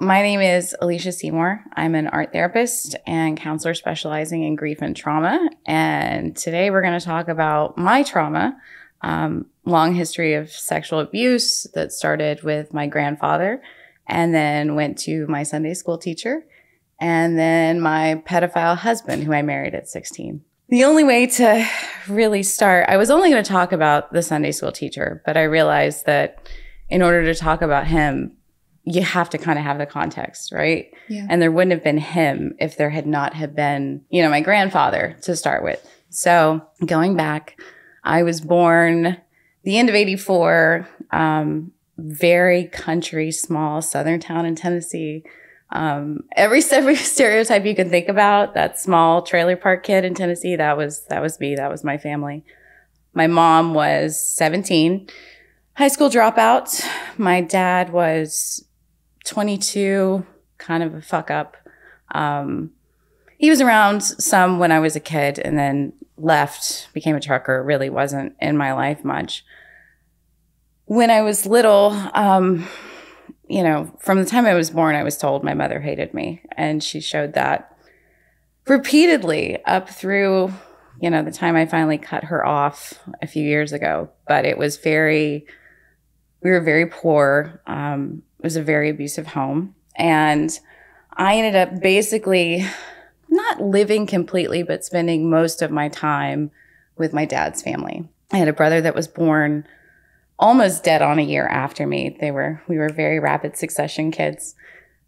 my name is Alicia Seymour. I'm an art therapist and counselor specializing in grief and trauma. And today we're going to talk about my trauma, long history of sexual abuse that started with my grandfather and then went to my Sunday school teacher and then my pedophile husband who I married at 16. The only way to really start, I was only going to talk about the Sunday school teacher, but I realized that in order to talk about him, you have to kind of have the context, right? Yeah. And there wouldn't have been him if there had not have been, my grandfather to start with. So going back, I was born the end of 84, very country, small southern town in Tennessee. Every stereotype you can think about, that small trailer park kid in Tennessee, that was me. That was my family. My mom was 17, high school dropout. My dad was 22, kind of a fuck up. He was around some when I was a kid and then left, became a trucker, really wasn't in my life much. When I was little, from the time I was born, I was told my mother hated me. And she showed that repeatedly up through, the time I finally cut her off a few years ago. But it was we were very poor. It was a very abusive home. And I ended up basically not living completely, but spending most of my time with my dad's family. I had a brother that was born almost dead on a year after me. We were very rapid succession kids.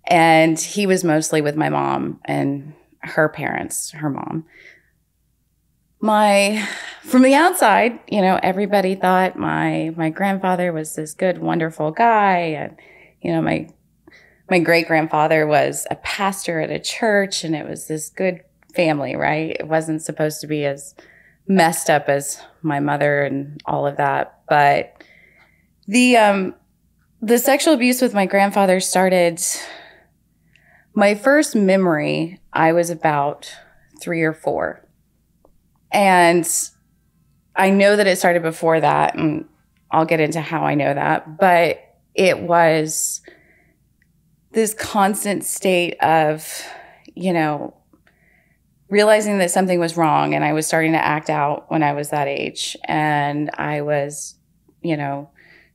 And he was mostly with my mom and her parents, her mom. From the outside, everybody thought my grandfather was this good, wonderful guy. And, my great-grandfather was a pastor at a church, and it was this good family, right? It wasn't supposed to be as messed up as my mother and all of that. But the sexual abuse with my grandfather started, my first memory, I was about 3 or 4. And I know that it started before that, and I'll get into how I know that. But it was this constant state of, realizing that something was wrong. And I was starting to act out when I was that age. And I was,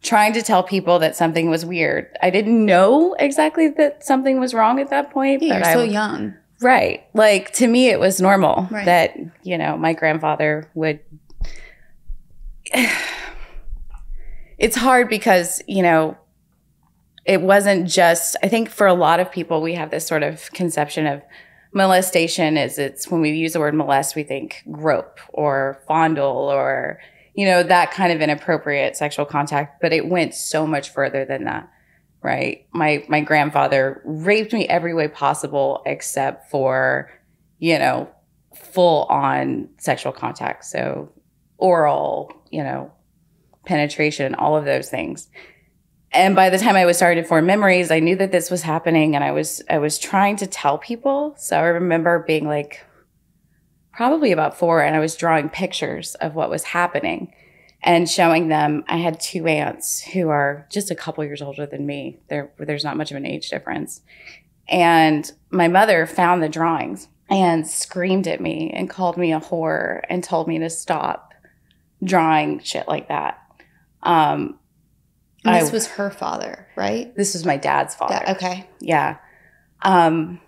trying to tell people that something was weird. I didn't know exactly that something was wrong at that point. Yeah, but you're so young. Right. Like, to me, it was normal right. that, my grandfather would. It's hard because, it wasn't just, I think for a lot of people, we have this sort of conception of molestation it's when we use the word molest, we think grope or fondle or, that kind of inappropriate sexual contact. But it went so much further than that, right? My grandfather raped me every way possible except for, full on sexual contact. So oral, penetration, all of those things. And by the time I was starting to form memories, I knew that this was happening, and I was trying to tell people. So I remember being like probably about 4, and I was drawing pictures of what was happening and showing them. I had 2 aunts who are just a couple years older than me. There's not much of an age difference. And my mother found the drawings and screamed at me and called me a whore and told me to stop drawing shit like that. And this was her father, right? This was my dad's father. Okay. Yeah. And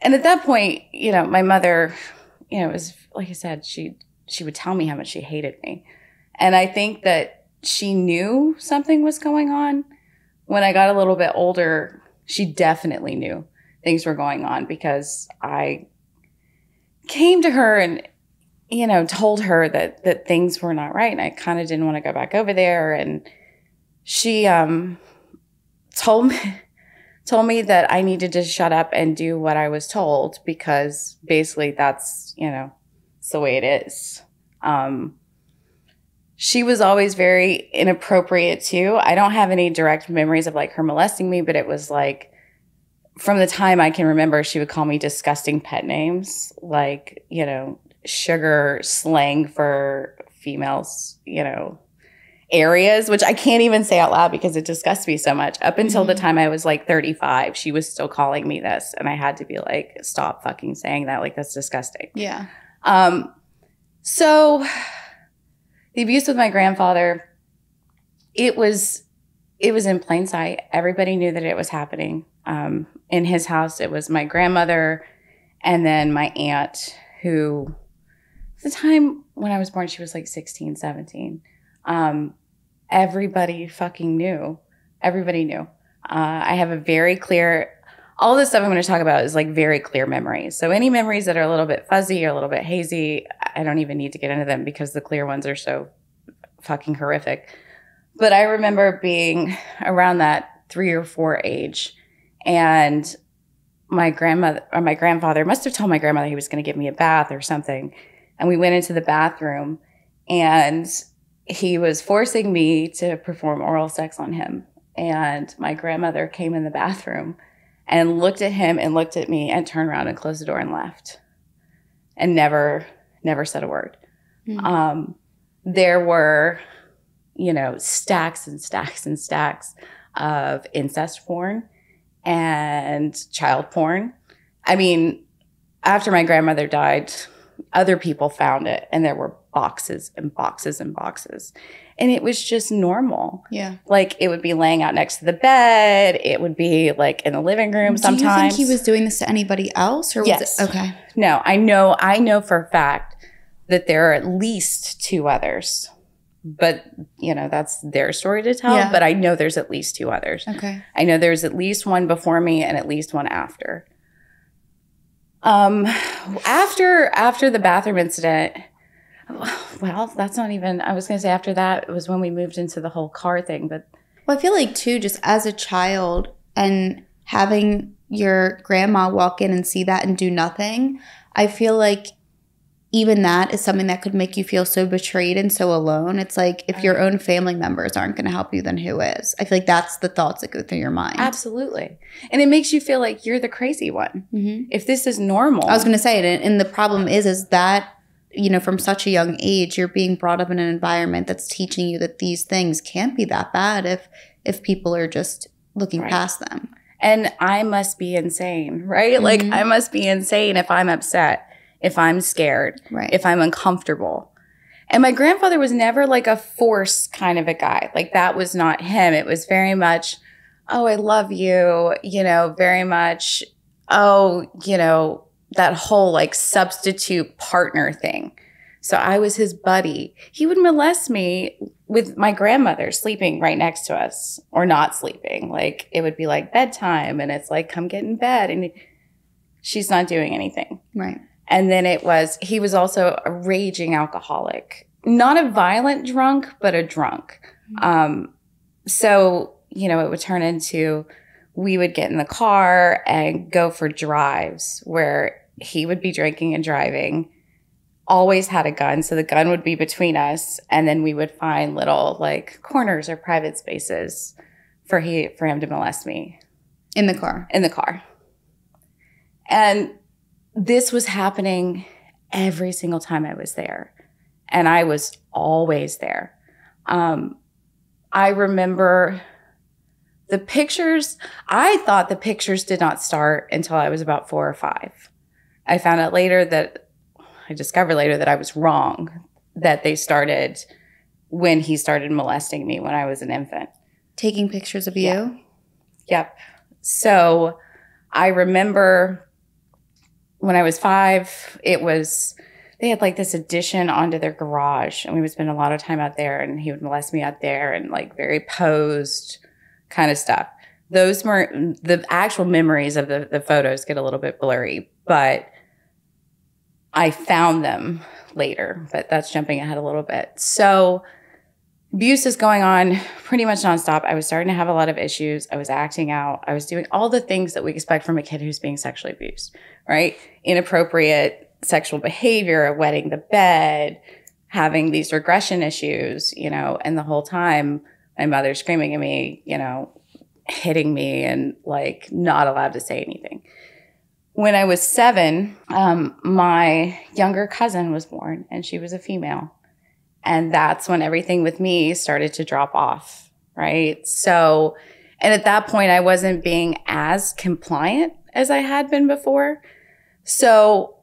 at that point, my mother, it was, like I said, she would tell me how much she hated me. And I think that she knew something was going on. When I got a little bit older, she definitely knew things were going on because I came to her and, told her that things were not right. And I kind of didn't want to go back over there. And she told me that I needed to shut up and do what I was told because basically that's, it's the way it is. She was always very inappropriate too. I don't have any direct memories of like her molesting me, but it was like from the time I can remember, she would call me disgusting pet names, like, sugar slang for females, areas, which I can't even say out loud because it disgusts me so much. Up until the time I was like 35, she was still calling me this. And I had to be like, stop fucking saying that. Like, that's disgusting. Yeah. So the abuse with my grandfather, it was in plain sight. Everybody knew that it was happening. In his house, it was my grandmother and then my aunt, who at the time when I was born, she was like 16, 17. Everybody fucking knew. Everybody knew. I have a very clear, all this stuff I'm going to talk about is like very clear memories. So any memories that are a little bit fuzzy or a little bit hazy, I don't even need to get into them because the clear ones are so fucking horrific. But I remember being around that 3 or 4 age, and my grandfather must have told my grandmother he was going to give me a bath or something. And we went into the bathroom, and he was forcing me to perform oral sex on him. And my grandmother came in the bathroom and looked at him and looked at me and turned around and closed the door and left and never said a word. Mm-hmm. There were, stacks and stacks and stacks of incest porn and child porn. I mean, after my grandmother died, other people found it, and there were boxes and boxes and boxes. And it was just normal. Yeah. Like, it would be laying out next to the bed. It would be like in the living room sometimes. Do you think he was doing this to anybody else? Or was yes. it? Okay. No, I know for a fact that there are at least 2 others. But, that's their story to tell. Yeah. But I know there's at least 2 others. Okay. I know there's at least one before me and at least one after. After the bathroom incident, well, that's not even, I was going to say after that, it was when we moved into the whole car thing. But well, I feel like too, just as a child and having your grandma walk in and see that and do nothing, I feel like even that is something that could make you feel so betrayed and so alone. It's like, if your own family members aren't going to help you, then who is? I feel like that's the thoughts that go through your mind. Absolutely. And it makes you feel like you're the crazy one. Mm-hmm. If this is normal. I was going to say it. And the problem is that, from such a young age, you're being brought up in an environment that's teaching you that these things can't be that bad if people are just looking past them. And I must be insane, right? Mm-hmm. Like, I must be insane if I'm upset, if I'm scared, if I'm uncomfortable. And my grandfather was never like a force kind of a guy. Like, that was not him. It was very much, oh, I love you, very much, that whole like substitute partner thing. So I was his buddy. He would molest me with my grandmother sleeping right next to us or not sleeping. Like, it would be like bedtime and it's like, come get in bed. And she's not doing anything. Right. And then he was also a raging alcoholic, not a violent drunk, but a drunk. Mm-hmm. So, it would turn into, we would get in the car and go for drives where he would be drinking and driving, always had a gun. So the gun would be between us. And then we would find little like corners or private spaces for him to molest me. In the car? In the car. And this was happening every single time I was there. And I was always there. I remember the pictures. I thought the pictures did not start until I was about 4 or 5. I discovered later that I was wrong, that they started when he started molesting me when I was an infant. Taking pictures of you? Yep. So I remember when I was 5, they had like this addition onto their garage, and we would spend a lot of time out there, and he would molest me out there and like very posed kind of stuff. Those were the actual memories of the photos get a little bit blurry, but I found them later, but that's jumping ahead a little bit. So abuse is going on pretty much nonstop. I was starting to have a lot of issues. I was acting out. I was doing all the things that we expect from a kid who's being sexually abused, right? Inappropriate sexual behavior, wetting the bed, having these regression issues, and the whole time my mother screaming at me, hitting me and like not allowed to say anything. When I was 7, my younger cousin was born, and she was a female. And that's when everything with me started to drop off, right? So, and at that point, I wasn't being as compliant as I had been before. So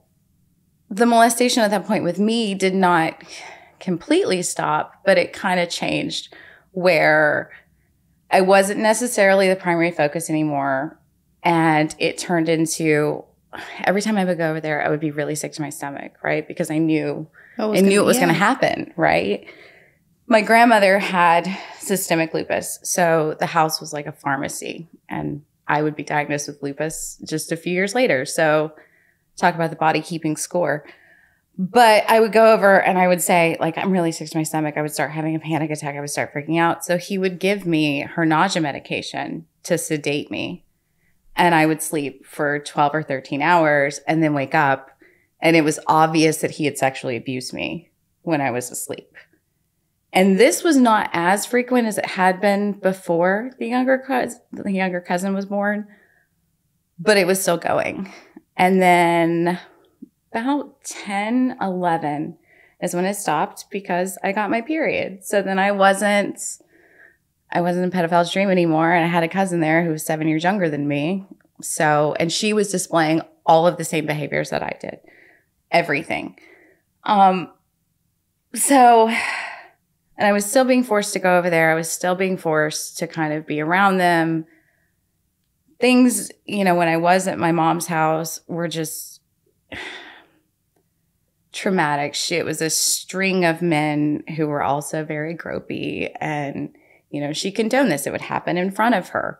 the molestation at that point with me did not completely stop, but it kind of changed where I wasn't necessarily the primary focus anymore. And it turned into every time I would go over there, I would be really sick to my stomach, right? Because I knew it was going to happen, right? My grandmother had systemic lupus. So the house was like a pharmacy. And I would be diagnosed with lupus just a few years later. So talk about the body keeping score. But I would go over and I would say, like, I'm really sick to my stomach. I would start having a panic attack. I would start freaking out. So he would give me her nausea medication to sedate me. And I would sleep for 12 or 13 hours and then wake up. And it was obvious that he had sexually abused me when I was asleep. And this was not as frequent as it had been before the younger cousin was born, but it was still going. And then about 10, 11 is when it stopped because I got my period. So then I wasn't a pedophile's dream anymore. And I had a cousin there who was 7 years younger than me. So, and she was displaying all of the same behaviors that I did. Everything. And I was still being forced to go over there. I was still being forced to kind of be around them. Things, when I was at my mom's house were just traumatic. It was a string of men who were also very gropey. And, she condoned this. It would happen in front of her.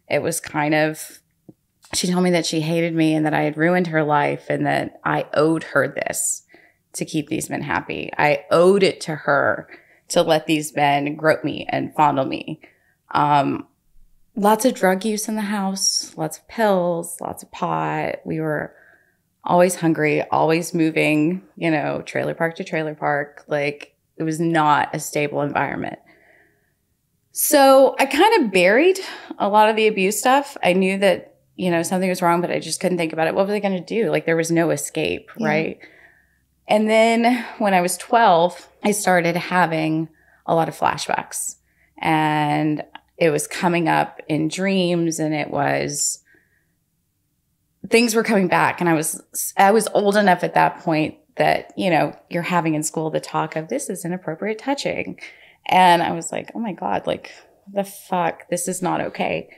It was kind of, she told me that she hated me and that I had ruined her life and that I owed her this to keep these men happy. I owed it to her to let these men grope me and fondle me. Lots of drug use in the house, lots of pills, lots of pot. We were always hungry, always moving, trailer park to trailer park. Like, it was not a stable environment. So I kind of buried a lot of the abuse stuff. I knew that, something was wrong, but I just couldn't think about it. What were they going to do? Like, there was no escape, right? And then when I was 12, I started having a lot of flashbacks. And it was coming up in dreams, and things were coming back. And I was old enough at that point that, you're having in school the talk of, this is inappropriate touching. And I was like, oh my God, like, the fuck, this is not okay.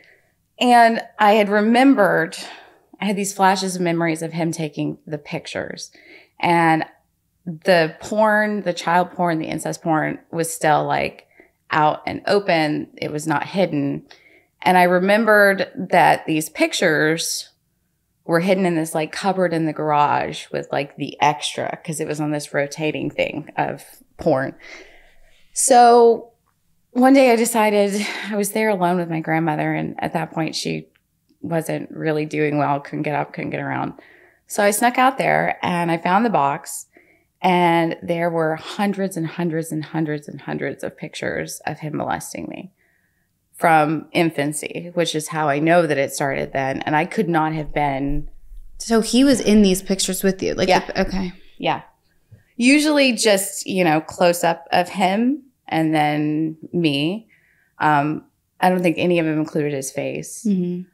And I had remembered, I had these flashes of memories of him taking the pictures. And the porn, the child porn, the incest porn was still like out and open. It was not hidden. And I remembered that these pictures were hidden in this like cupboard in the garage with like the extra, because it was on this rotating thing of porn. So one day I decided, I was there alone with my grandmother, and at that point she wasn't really doing well, couldn't get up, couldn't get around. So I snuck out there and I found the box, and there were hundreds and hundreds and hundreds and hundreds of pictures of him molesting me from infancy, which is how I know that it started then. And I could not have been. So he was in these pictures with you? Like, yeah. Okay. Yeah. Usually just, close up of him and then me. I don't think any of them included his face. Mm-hmm.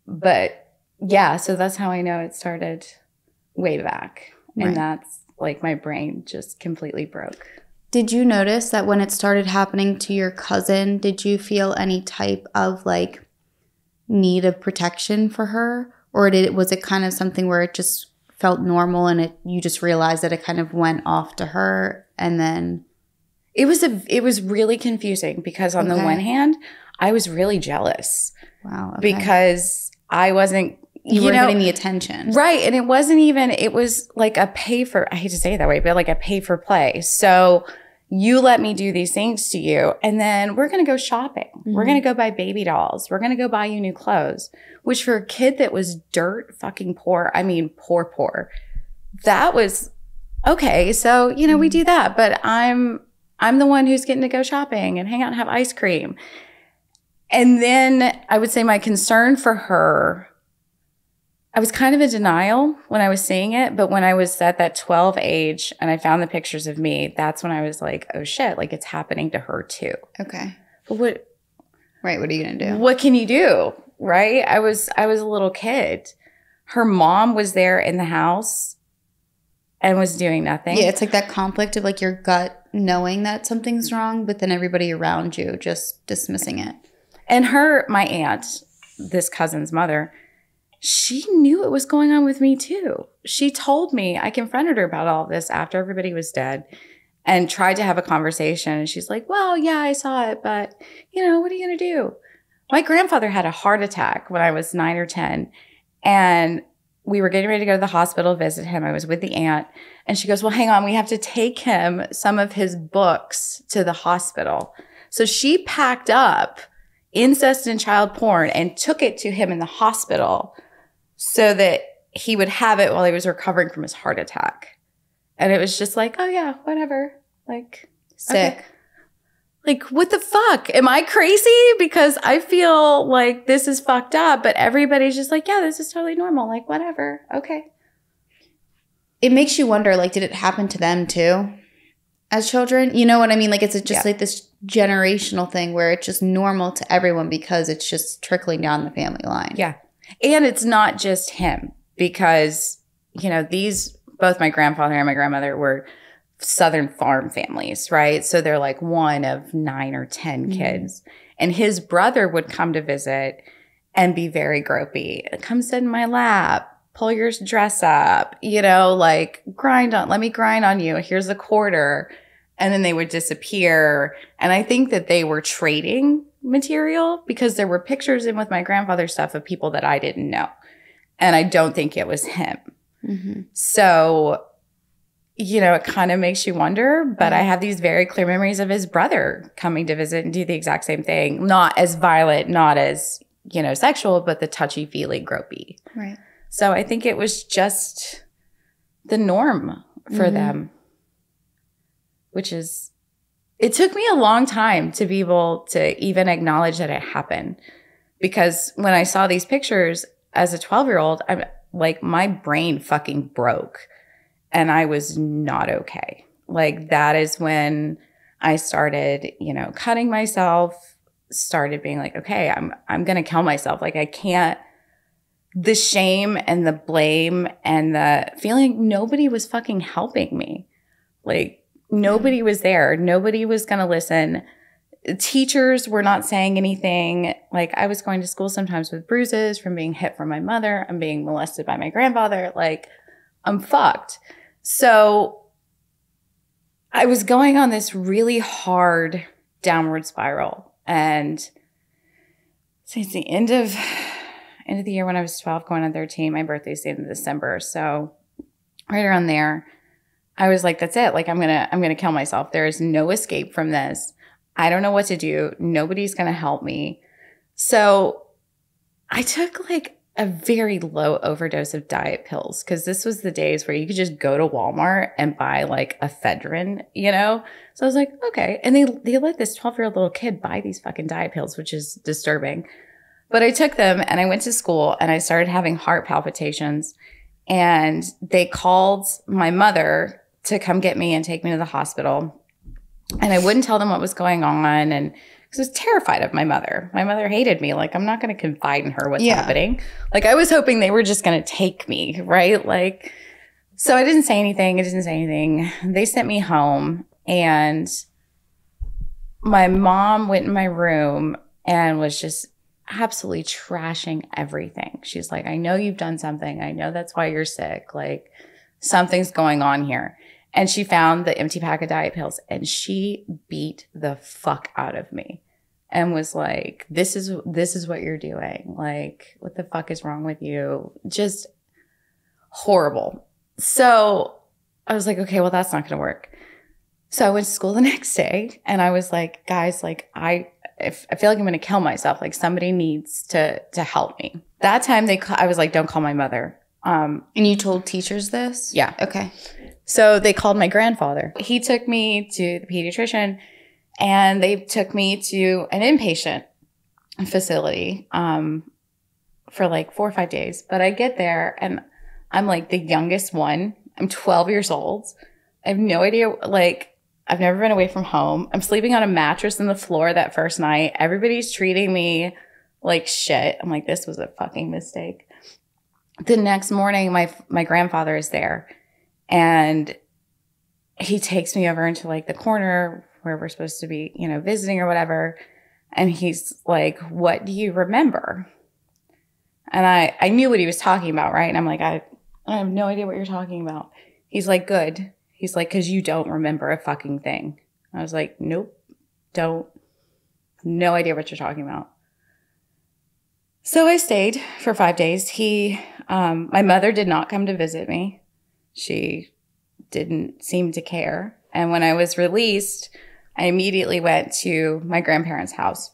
But yeah, so that's how I know it started way back. Right. And that's like my brain just completely broke. Did you notice that when it started happening to your cousin, did you feel any type of like need of protection for her? Or was it kind of something where it just felt normal and you just realized that it kind of went off to her and then? It was really confusing because on the one hand, I was really jealous. Wow. Okay. Because I wasn't, you weren't getting the attention. Right. And it was like I hate to say it that way, but like a pay for play. So you let me do these things to you, and then we're going to go shopping. Mm-hmm. We're going to go buy baby dolls. We're going to go buy you new clothes, which for a kid that was dirt fucking poor, I mean, poor, that was okay. So, we do that, but I'm the one who's getting to go shopping and hang out and have ice cream. And then I would say my concern for her I was kind of in denial when I was seeing it, but when I was at that 12 age and I found the pictures of me, that's when I was like, oh shit, like it's happening to her too. Okay. But what are you going to do? What can you do? Right? I was a little kid. Her mom was there in the house and was doing nothing. Yeah, it's like that conflict of like your gut knowing that something's wrong, but then everybody around you just dismissing it. And my aunt, this cousin's mother, she knew it was going on with me too. She told me, I confronted her about all this after everybody was dead and tried to have a conversation. And she's like, well, yeah, I saw it, but what are you going to do? My grandfather had a heart attack when I was 9 or 10. And we were getting ready to go to the hospital to visit him. I was with the aunt. And she goes, well, hang on. We have to take him some of his books to the hospital. So she packed up incest and child porn and took it to him in the hospital so that he would have it while he was recovering from his heart attack. And it was just like, oh yeah, whatever. Like, sick. Okay. Like, what the fuck? Am I crazy? Because I feel like this is fucked up, but everybody's just like, yeah, this is totally normal. Like, whatever. Okay. It makes you wonder, like, did it happen to them too as children? You know what I mean? Like, it's just like this generational thing where it's just normal to everyone because it's just trickling down the family line. Yeah. And it's not just him because, both my grandfather and my grandmother were Southern farm families, right? So they're like one of 9 or 10 kids. And his brother would come to visit and be very gropey. Come sit in my lap, pull your dress up, like let me grind on you. Here's a quarter. And then they would disappear. And I think that they were trading material because there were pictures in with my grandfather's stuff of people that I didn't know. And I don't think it was him. Mm-hmm. So, it kind of makes you wonder, but I have these very clear memories of his brother coming to visit and do the exact same thing. Not as violent, not as, sexual, but the touchy-feely, gropey. Right. So I think it was just the norm for them, which is, it took me a long time to be able to even acknowledge that it happened. Because when I saw these pictures as a 12-year-old, I'm like, my brain fucking broke. And I was not okay. Like, that is when I started, cutting myself, started being like, okay, I'm going to kill myself. Like, I can't, the shame and the blame and the feeling nobody was fucking helping me. Like, nobody was there. Nobody was going to listen. Teachers were not saying anything. Like, I was going to school sometimes with bruises from being hit from my mother. I'm being molested by my grandfather. Like, I'm fucked. So I was going on this really hard downward spiral. And since the end of the year when I was 12, going on 13, my birthday's the end of December. So right around there, I was like, that's it. Like, I'm gonna kill myself. There is no escape from this. I don't know what to do. Nobody's going to help me. So I took like a very low overdose of diet pills because this was the days where you could just go to Walmart and buy like ephedrine, So I was like, okay. And they let this 12-year-old little kid buy these fucking diet pills, which is disturbing. But I took them and I went to school and I started having heart palpitations. And they called my mother to come get me and take me to the hospital. And I wouldn't tell them what was going on. And because I was terrified of my mother. My mother hated me. Like, I'm not going to confide in her what's happening. Like, I was hoping they were just going to take me, right? Like, so I didn't say anything. They sent me home. And my mom went in my room and was just absolutely trashing everything. She's like, I know you've done something. I know that's why you're sick. Like, something's going on here. And she found the empty pack of diet pills and she beat the fuck out of me and was like, this is what you're doing. Like, what the fuck is wrong with you? Just horrible. So I was like, okay, well, that's not going to work. So I went to school the next day and I was like, guys, like, I feel like I'm going to kill myself. Like, somebody needs to help me. That time I was like, don't call my mother. And you told teachers this? Yeah. Okay. So they called my grandfather. He took me to the pediatrician and they took me to an inpatient facility for like 4 or 5 days. But I get there and I'm like the youngest one. I'm 12 years old. I have no idea. Like, I've never been away from home. I'm sleeping on a mattress on the floor that first night. Everybody's treating me like shit. I'm like, this was a fucking mistake. The next morning, my grandfather is there. And he takes me over into like the corner where we're supposed to be, you know, visiting or whatever. And he's like, what do you remember? And I knew what he was talking about, right? And I'm like, I have no idea what you're talking about. He's like, good. He's like, because you don't remember a fucking thing. I was like, nope, don't. No idea what you're talking about. So I stayed for 5 days. My mother did not come to visit me. She didn't seem to care. And when I was released, I immediately went to my grandparents' house.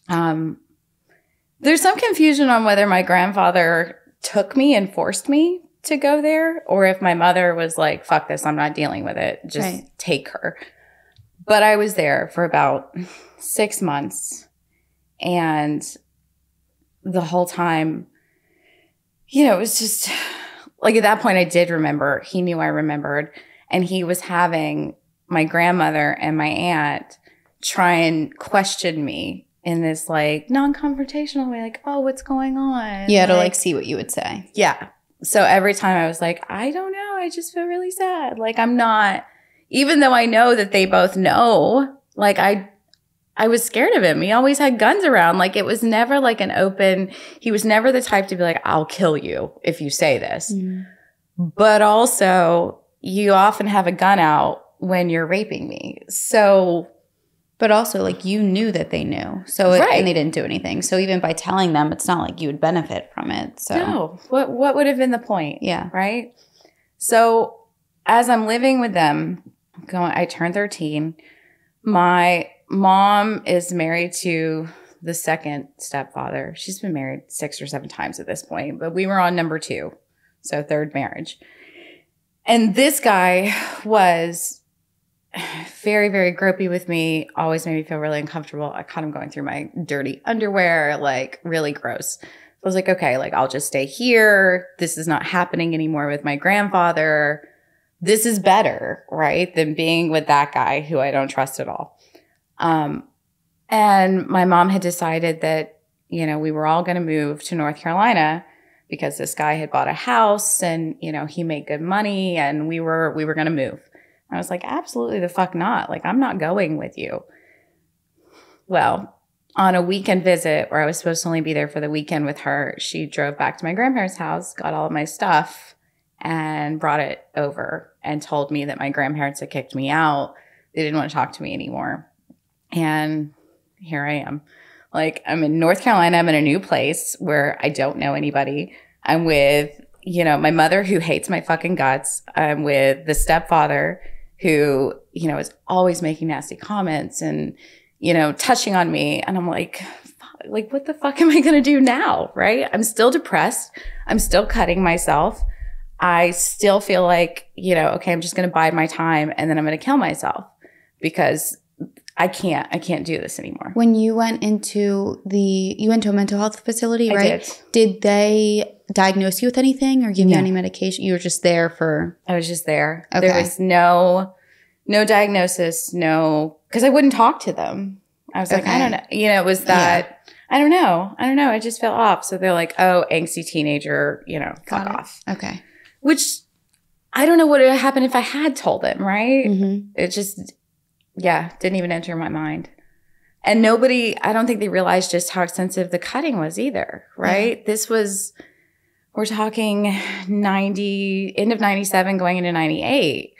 There's some confusion on whether my grandfather took me and forced me to go there, or if my mother was like, fuck this, I'm not dealing with it. Just take her. But I was there for about 6 months. And the whole time, you know, it was just like at that point I did remember. He knew I remembered. And he was having my grandmother and my aunt try and question me in this like non-confrontational way, like, oh, what's going on? You had to like see what you would say. Yeah. So every time I was like, I don't know. I just feel really sad. Like I'm not, even though I know that they both know, like I was scared of him. He always had guns around. Like it was never like an open, he was never the type to be like, I'll kill you if you say this. Mm. But also you often have a gun out when you're raping me. So, but also like you knew that they knew. So and they didn't do anything. So even by telling them, it's not like you would benefit from it. So no, what would have been the point? Yeah. Right. So as I'm living with them, I turned 13. My mom is married to the second stepfather. She's been married 6 or 7 times at this point, but we were on number 2. So 3rd marriage. And this guy was very, very gropey with me, always made me feel really uncomfortable. I caught him going through my dirty underwear, like really gross. I was like, okay, like I'll just stay here. This is not happening anymore with my grandfather. This is better, right, than being with that guy who I don't trust at all. And my mom had decided that, you know, we were all going to move to North Carolina because this guy had bought a house and, you know, he made good money and we were going to move. I was like, absolutely the fuck not. Like, I'm not going with you. Well, on a weekend visit where I was supposed to only be there for the weekend with her, she drove back to my grandparents' house, got all of my stuff and brought it over and told me that my grandparents had kicked me out. They didn't want to talk to me anymore. And here I am. Like, I'm in North Carolina. I'm in a new place where I don't know anybody. I'm with, you know, my mother who hates my fucking guts. I'm with the stepfather who, you know, is always making nasty comments and, you know, touching on me. And I'm like, what the fuck am I going to do now? Right? I'm still depressed. I'm still cutting myself. I still feel like, you know, okay, I'm just going to bide my time and then I'm going to kill myself because I can't do this anymore. When you went into a mental health facility, right? Did they diagnose you with anything or give you any medication? You were just there for... I was just there. Okay. There was no diagnosis, because I wouldn't talk to them. I was like, I don't know. You know, it was that, I don't know. I just felt off. So they're like, oh, angsty teenager, you know, fuck off. Okay. Which I don't know what would have happened if I had told them, right? Mm-hmm. It just... yeah, didn't even enter my mind. And I don't think they realized just how extensive the cutting was either, right? Mm-hmm. We're talking end of 97 going into 98.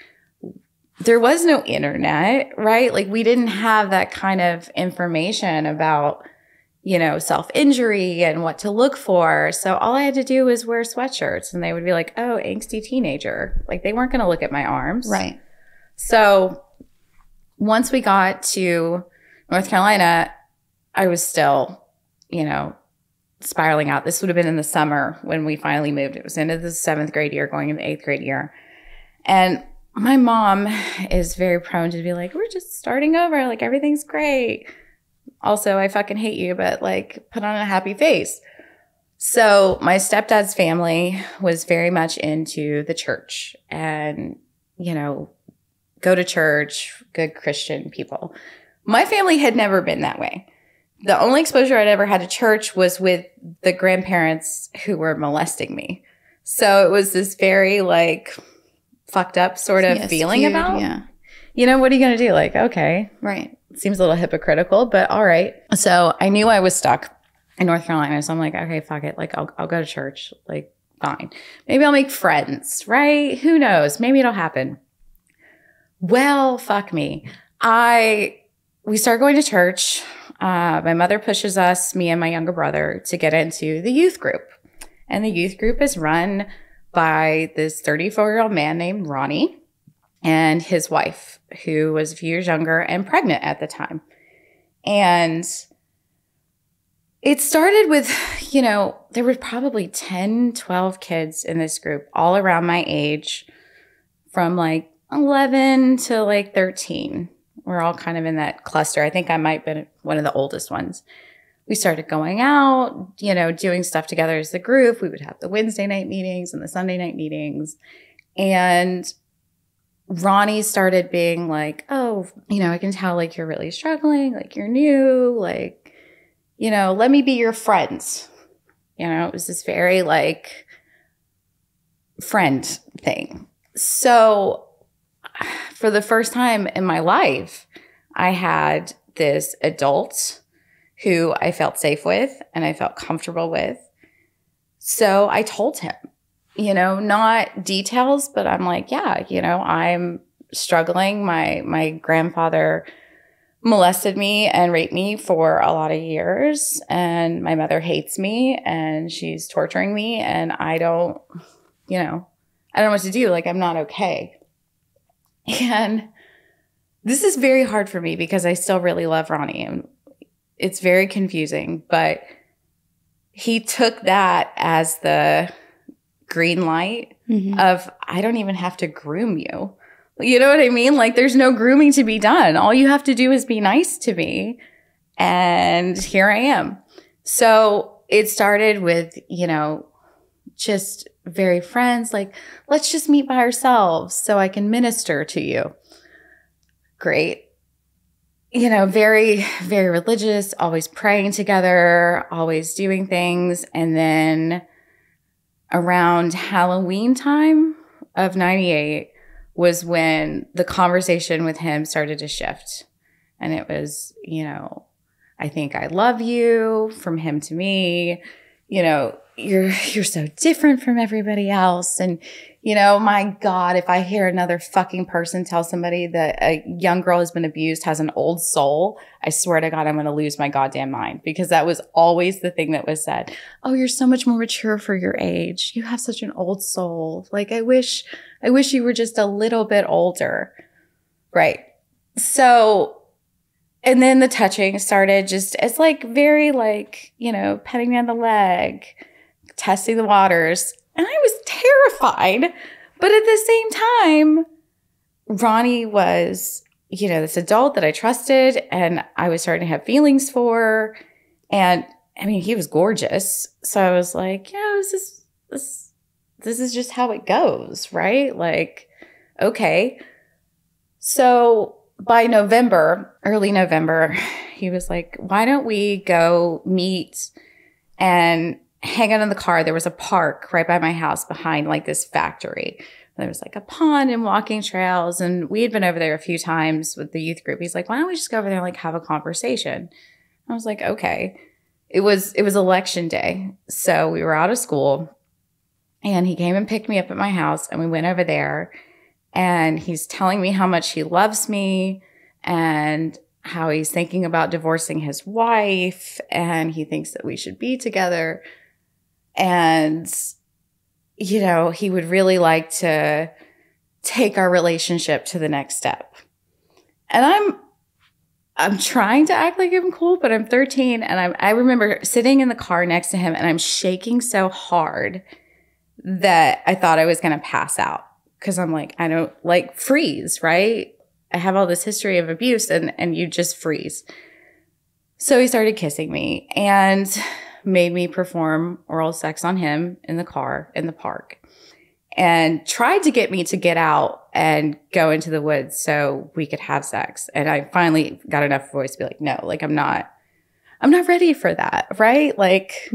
There was no internet, right? Like we didn't have that kind of information about, you know, self-injury and what to look for. So all I had to do was wear sweatshirts and they would be like, oh, angsty teenager. Like they weren't going to look at my arms. Right. So once we got to North Carolina, I was still, you know, spiraling out. This would have been in the summer when we finally moved. It was into the 7th grade year, going into the 8th grade year. And my mom is very prone to be like, we're just starting over. Like, everything's great. Also, I fucking hate you, but like, put on a happy face. So my stepdad's family was very much into the church and, you know, go to church, good Christian people. My family had never been that way. The only exposure I'd ever had to church was with the grandparents who were molesting me. So it was this very like fucked up sort of feeling skewed, about, yeah. you know, what are you going to do? Like, okay. Right. Seems a little hypocritical, but all right. So I knew I was stuck in North Carolina. So I'm like, okay, fuck it. Like, I'll go to church. Like, fine. Maybe I'll make friends, right? Who knows? Maybe it'll happen. Well, fuck me. We start going to church. My mother pushes us, me and my younger brother, to get into the youth group. And the youth group is run by this 34-year-old man named Ronnie and his wife, who was a few years younger and pregnant at the time. And it started with, you know, there were probably 10, 12 kids in this group, all around my age, from like 11 to like 13. We're all kind of in that cluster. I think I might have been one of the oldest ones. We started going out, you know, doing stuff together as the group. We would have the Wednesday night meetings and the Sunday night meetings. And Ronnie started being like, oh, you know, I can tell like you're really struggling, like you're new, like, you know, let me be your friends. You know, it was this very like friend thing. So for the first time in my life, I had this adult who I felt safe with and I felt comfortable with. So I told him, you know, not details, but I'm like, yeah, you know, I'm struggling. My grandfather molested me and raped me for a lot of years, and my mother hates me and she's torturing me, and I don't know what to do. Like, I'm not okay. And this is very hard for me because I still really love Ronnie, and it's very confusing, but he took that as the green light of, I don't even have to groom you. You know what I mean? Like, there's no grooming to be done. All you have to do is be nice to me. And here I am. So it started with, you know, just very friends, like, let's just meet by ourselves so I can minister to you. Great. You know, very, very religious, always praying together, always doing things. And then around Halloween time of 98 was when the conversation with him started to shift. And it was, you know, I think I love you, from him to me. You know, you're so different from everybody else. And, you know, my God, if I hear another fucking person tell somebody that a young girl has been abused, has an old soul, I swear to God, I'm going to lose my goddamn mind, because that was always the thing that was said. Oh, you're so much more mature for your age. You have such an old soul. Like, I wish you were just a little bit older. Right. So, and then the touching started just as like very like, you know, petting me on the leg, testing the waters. And I was terrified. But at the same time, Ronnie was, you know, this adult that I trusted and I was starting to have feelings for. And I mean, he was gorgeous. So I was like, yeah, this is just how it goes, right? Like, okay. So by November, early November, he was like, why don't we go meet and hang out in the car? There was a park right by my house behind like this factory. There was like a pond and walking trails. And we had been over there a few times with the youth group. He's like, why don't we just go over there and like have a conversation? I was like, okay. It was election day. So we were out of school and he came and picked me up at my house and we went over there and he's telling me how much he loves me and how he's thinking about divorcing his wife and he thinks that we should be together. And, you know, he would really like to take our relationship to the next step. And I'm trying to act like I'm cool, but I'm 13 and I remember sitting in the car next to him and I'm shaking so hard that I thought I was going to pass out. Because I'm like, I don't like freeze, right? I have all this history of abuse and you just freeze. So he started kissing me and made me perform oral sex on him in the car in the park and tried to get me to get out and go into the woods so we could have sex. And I finally got enough voice to be like, no, like I'm not ready for that. Right. Like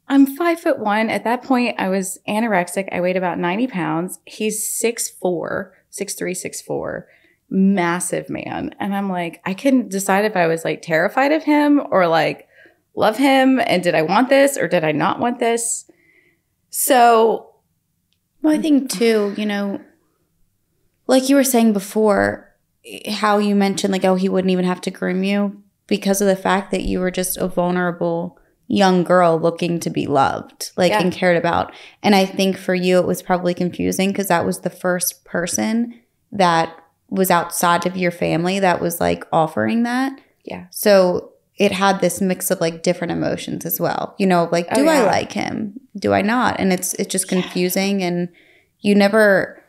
I'm 5'1". At that point I was anorexic. I weighed about 90 pounds. He's 6'4", 6'3", 6'4", massive man. And I'm like, I couldn't decide if I was like terrified of him or like love him. And did I want this or did I not want this? So, well, I think too, you know, like you were saying before, how you mentioned like, oh, he wouldn't even have to groom you because of the fact that you were just a vulnerable young girl looking to be loved, like, and cared about. And I think for you, it was probably confusing because that was the first person that was outside of your family that was like offering that. Yeah. So it had this mix of like different emotions as well. You know, like, do I like him? Do I not? And it's just confusing. And you never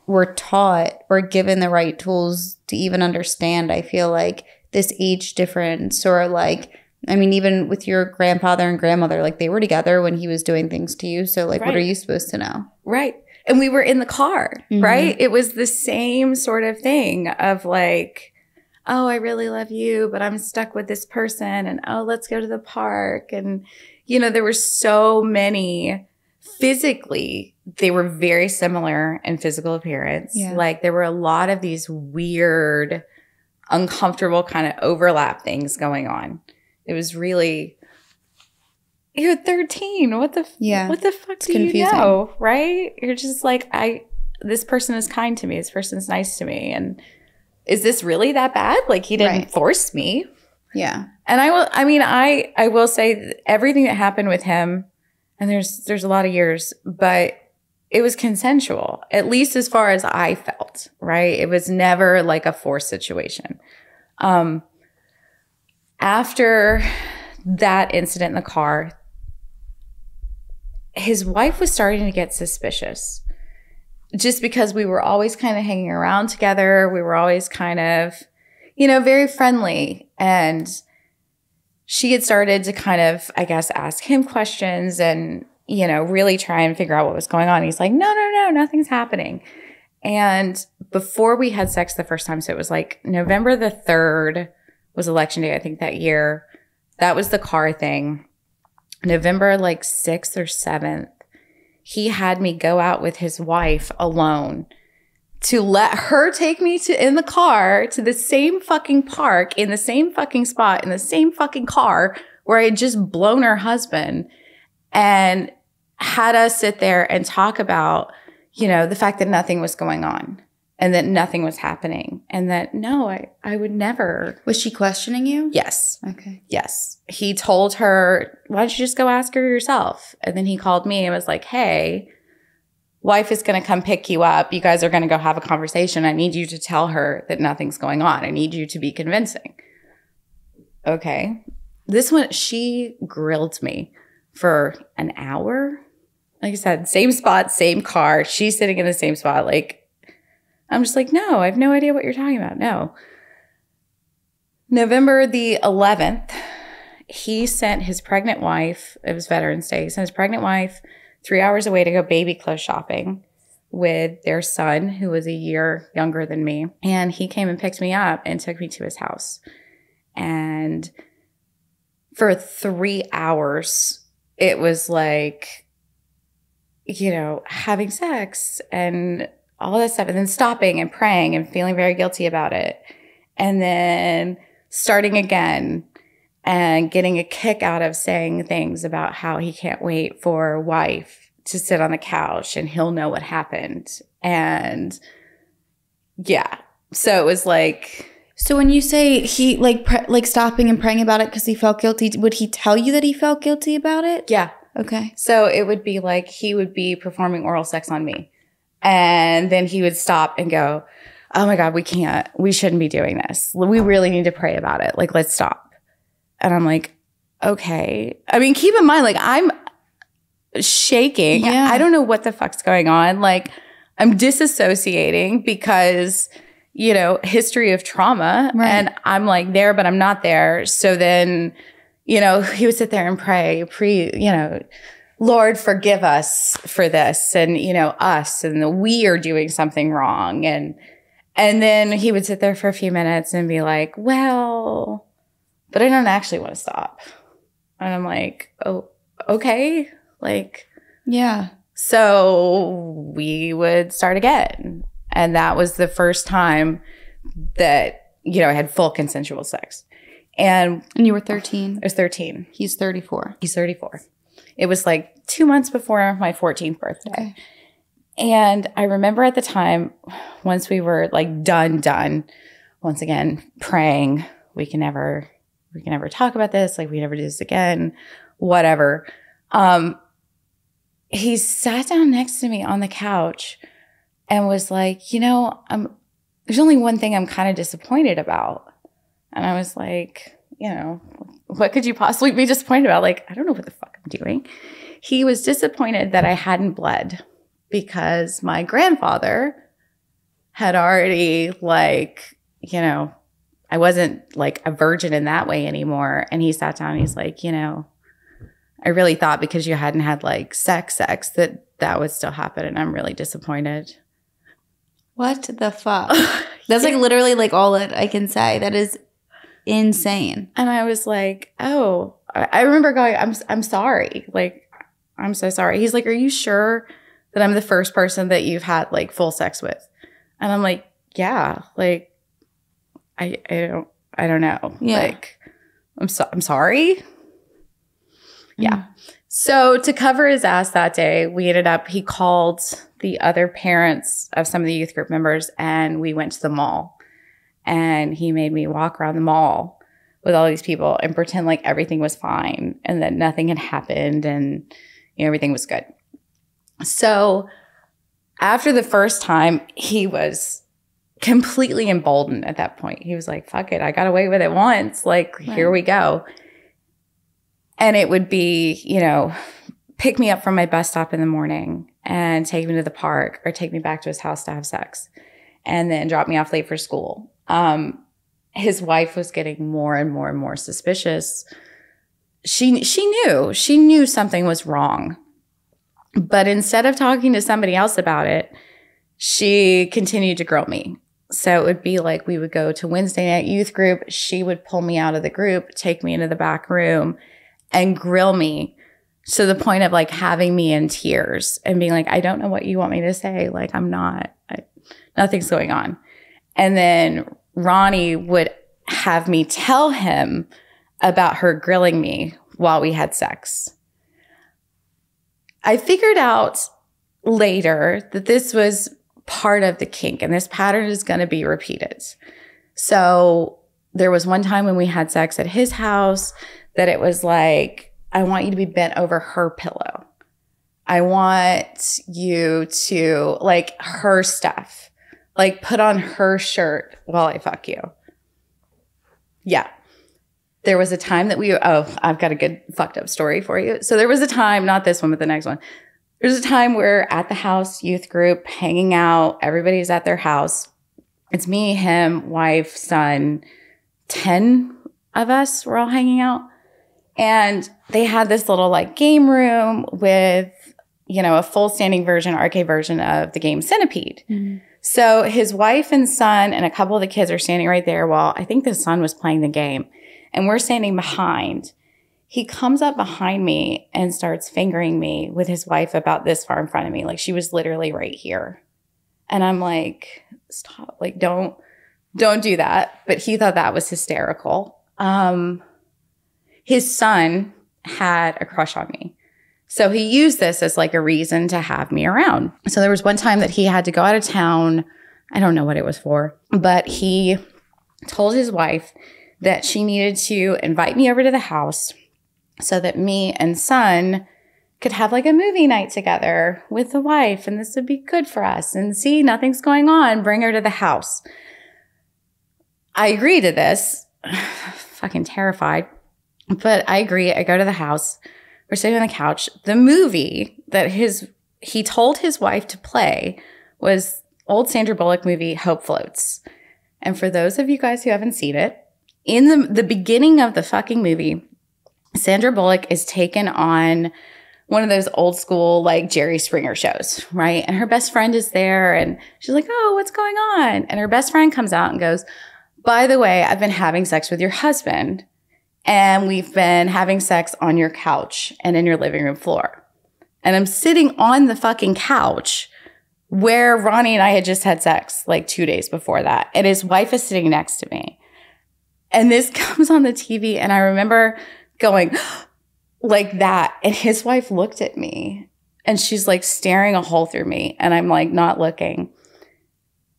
were taught or given the right tools to even understand, I feel like, this age difference or like, I mean, even with your grandfather and grandmother, like they were together when he was doing things to you. So like, what are you supposed to know? Right. And we were in the car, right? It was the same sort of thing of like, oh, I really love you, but I'm stuck with this person. And oh, let's go to the park. And, you know, there were so many physically, they were very similar in physical appearance. Yeah. Like there were a lot of these weird, uncomfortable kind of overlap things going on. It was really, you're 13. What the fuck do you know? Right? You're just like, this person is kind to me. This person's nice to me. And is this really that bad? Like he didn't force me. Yeah. And I will say everything that happened with him, and there's a lot of years, but it was consensual, at least as far as I felt, right? It was never like a forced situation. After that incident in the car, his wife was starting to get suspicious just because we were always kind of hanging around together. We were always kind of, you know, very friendly. And she had started to kind of, I guess, ask him questions and, you know, really try and figure out what was going on. He's like, no, nothing's happening. And before we had sex the first time, so it was like November the 3rd was election day, I think, that year. That was the car thing. November like 6th or 7th, he had me go out with his wife alone to let her take me in the car to the same fucking park in the same fucking spot in the same fucking car where I had just blown her husband, and had us sit there and talk about, you know, the fact that nothing was going on. And that nothing was happening. And that, no, I would never. Was she questioning you? Yes. Okay. Yes. He told her, why don't you just go ask her yourself? And then he called me and was like, hey, wife is going to come pick you up. You guys are going to go have a conversation. I need you to tell her that nothing's going on. I need you to be convincing. Okay. This one, she grilled me for an hour. Like I said, same spot, same car. She's sitting in the same spot. Like, I'm just like, no, I have no idea what you're talking about. No. November the 11th, he sent his pregnant wife, it was Veterans Day, he sent his pregnant wife 3 hours away to go baby clothes shopping with their son, who was a year younger than me. And he came and picked me up and took me to his house. And for 3 hours, it was like, you know, having sex and all that stuff, and then stopping and praying and feeling very guilty about it. And then starting again and getting a kick out of saying things about how he can't wait for wife to sit on the couch and he'll know what happened. And yeah, so it was like. So when you say he like stopping and praying about it because he felt guilty, would he tell you that he felt guilty about it? Yeah. Okay. So it would be like he would be performing oral sex on me. And then he would stop and go, oh my God, we shouldn't be doing this. We really need to pray about it. Like, let's stop. And I'm like, okay. I mean, keep in mind, like, I'm shaking. Yeah. I don't know what the fuck's going on. Like, I'm disassociating because, you know, history of trauma. Right. And I'm like there, but I'm not there. So then, you know, he would sit there and pray, you know, Lord, forgive us for this, and, you know, us, and we are doing something wrong. And then he would sit there for a few minutes and be like, well, but I don't actually want to stop. And I'm like, oh, okay. Like, yeah. So we would start again. And that was the first time that, you know, I had full consensual sex. And you were 13? I was 13. He's 34. He's 34. It was like 2 months before my 14th birthday. Okay. And I remember at the time, once we were like done, once again, praying, we can never talk about this. Like, we never do this again, whatever. He sat down next to me on the couch and was like, you know, there's only one thing I'm kind of disappointed about. And I was like, you know, what could you possibly be disappointed about? Like, I don't know what the fuck I'm doing. He was disappointed that I hadn't bled because my grandfather had already, like, you know, I wasn't like a virgin in that way anymore. And he sat down and he's like, you know, I really thought because you hadn't had like sex that would still happen. And I'm really disappointed. What the fuck? That's like literally like all that I can say. That is insane. And I was like, oh, I remember going, I'm sorry. Like, I'm so sorry. He's like, are you sure that I'm the first person that you've had like full sex with? And I'm like, yeah, like, I don't know. Yeah. Like, I'm sorry. Yeah. So to cover his ass that day, he called the other parents of some of the youth group members, and we went to the mall. And he made me walk around the mall with all these people and pretend like everything was fine and that nothing had happened and, you know, everything was good. So after the first time, he was completely emboldened at that point. He was like, fuck it, I got away with it once. Like, here we go. And it would be, you know, pick me up from my bus stop in the morning and take me to the park or take me back to his house to have sex and then drop me off late for school. His wife was getting more and more and more suspicious. She knew something was wrong. But instead of talking to somebody else about it, she continued to grill me. So it would be like we would go to Wednesday night youth group. She would pull me out of the group, take me into the back room and grill me to the point of like having me in tears and being like, I don't know what you want me to say. Like, nothing's going on. And then Ronnie would have me tell him about her grilling me while we had sex. I figured out later that this was part of the kink and this pattern is going to be repeated. So there was one time when we had sex at his house that it was like, I want you to be bent over her pillow. I want you to like her stuff, like put on her shirt while I fuck you. Yeah. There was a time that I've got a good fucked up story for you. So there was a time, not this one, but the next one. There's a time we're at the house, youth group, hanging out. Everybody's at their house. It's me, him, wife, son, 10 of us were all hanging out. And they had this little like game room with, you know, a full standing version, arcade version of the game Centipede. Mm-hmm. So his wife and son and a couple of the kids are standing right there while I think the son was playing the game. And we're standing behind. He comes up behind me and starts fingering me with his wife about this far in front of me. Like, she was literally right here. And I'm like, stop. Like, don't do that. But he thought that was hysterical. His son had a crush on me. So he used this as like a reason to have me around. So there was one time that he had to go out of town. I don't know what it was for, but he told his wife that she needed to invite me over to the house so that me and son could have like a movie night together with the wife. And this would be good for us. And see, nothing's going on. Bring her to the house. I agree to this. Fucking terrified. But I agree. I go to the house. We're sitting on the couch. The movie that he told his wife to play was old Sandra Bullock movie, Hope Floats. And for those of you guys who haven't seen it, in the beginning of the fucking movie, Sandra Bullock is taken on one of those old school, like Jerry Springer shows, right? And her best friend is there and she's like, oh, what's going on? And her best friend comes out and goes, by the way, I've been having sex with your husband and we've been having sex on your couch and in your living room floor. And I'm sitting on the fucking couch where Ronnie and I had just had sex like 2 days before that. And his wife is sitting next to me. And this comes on the TV and I remember going like that. And his wife looked at me and she's like staring a hole through me. And I'm like not looking.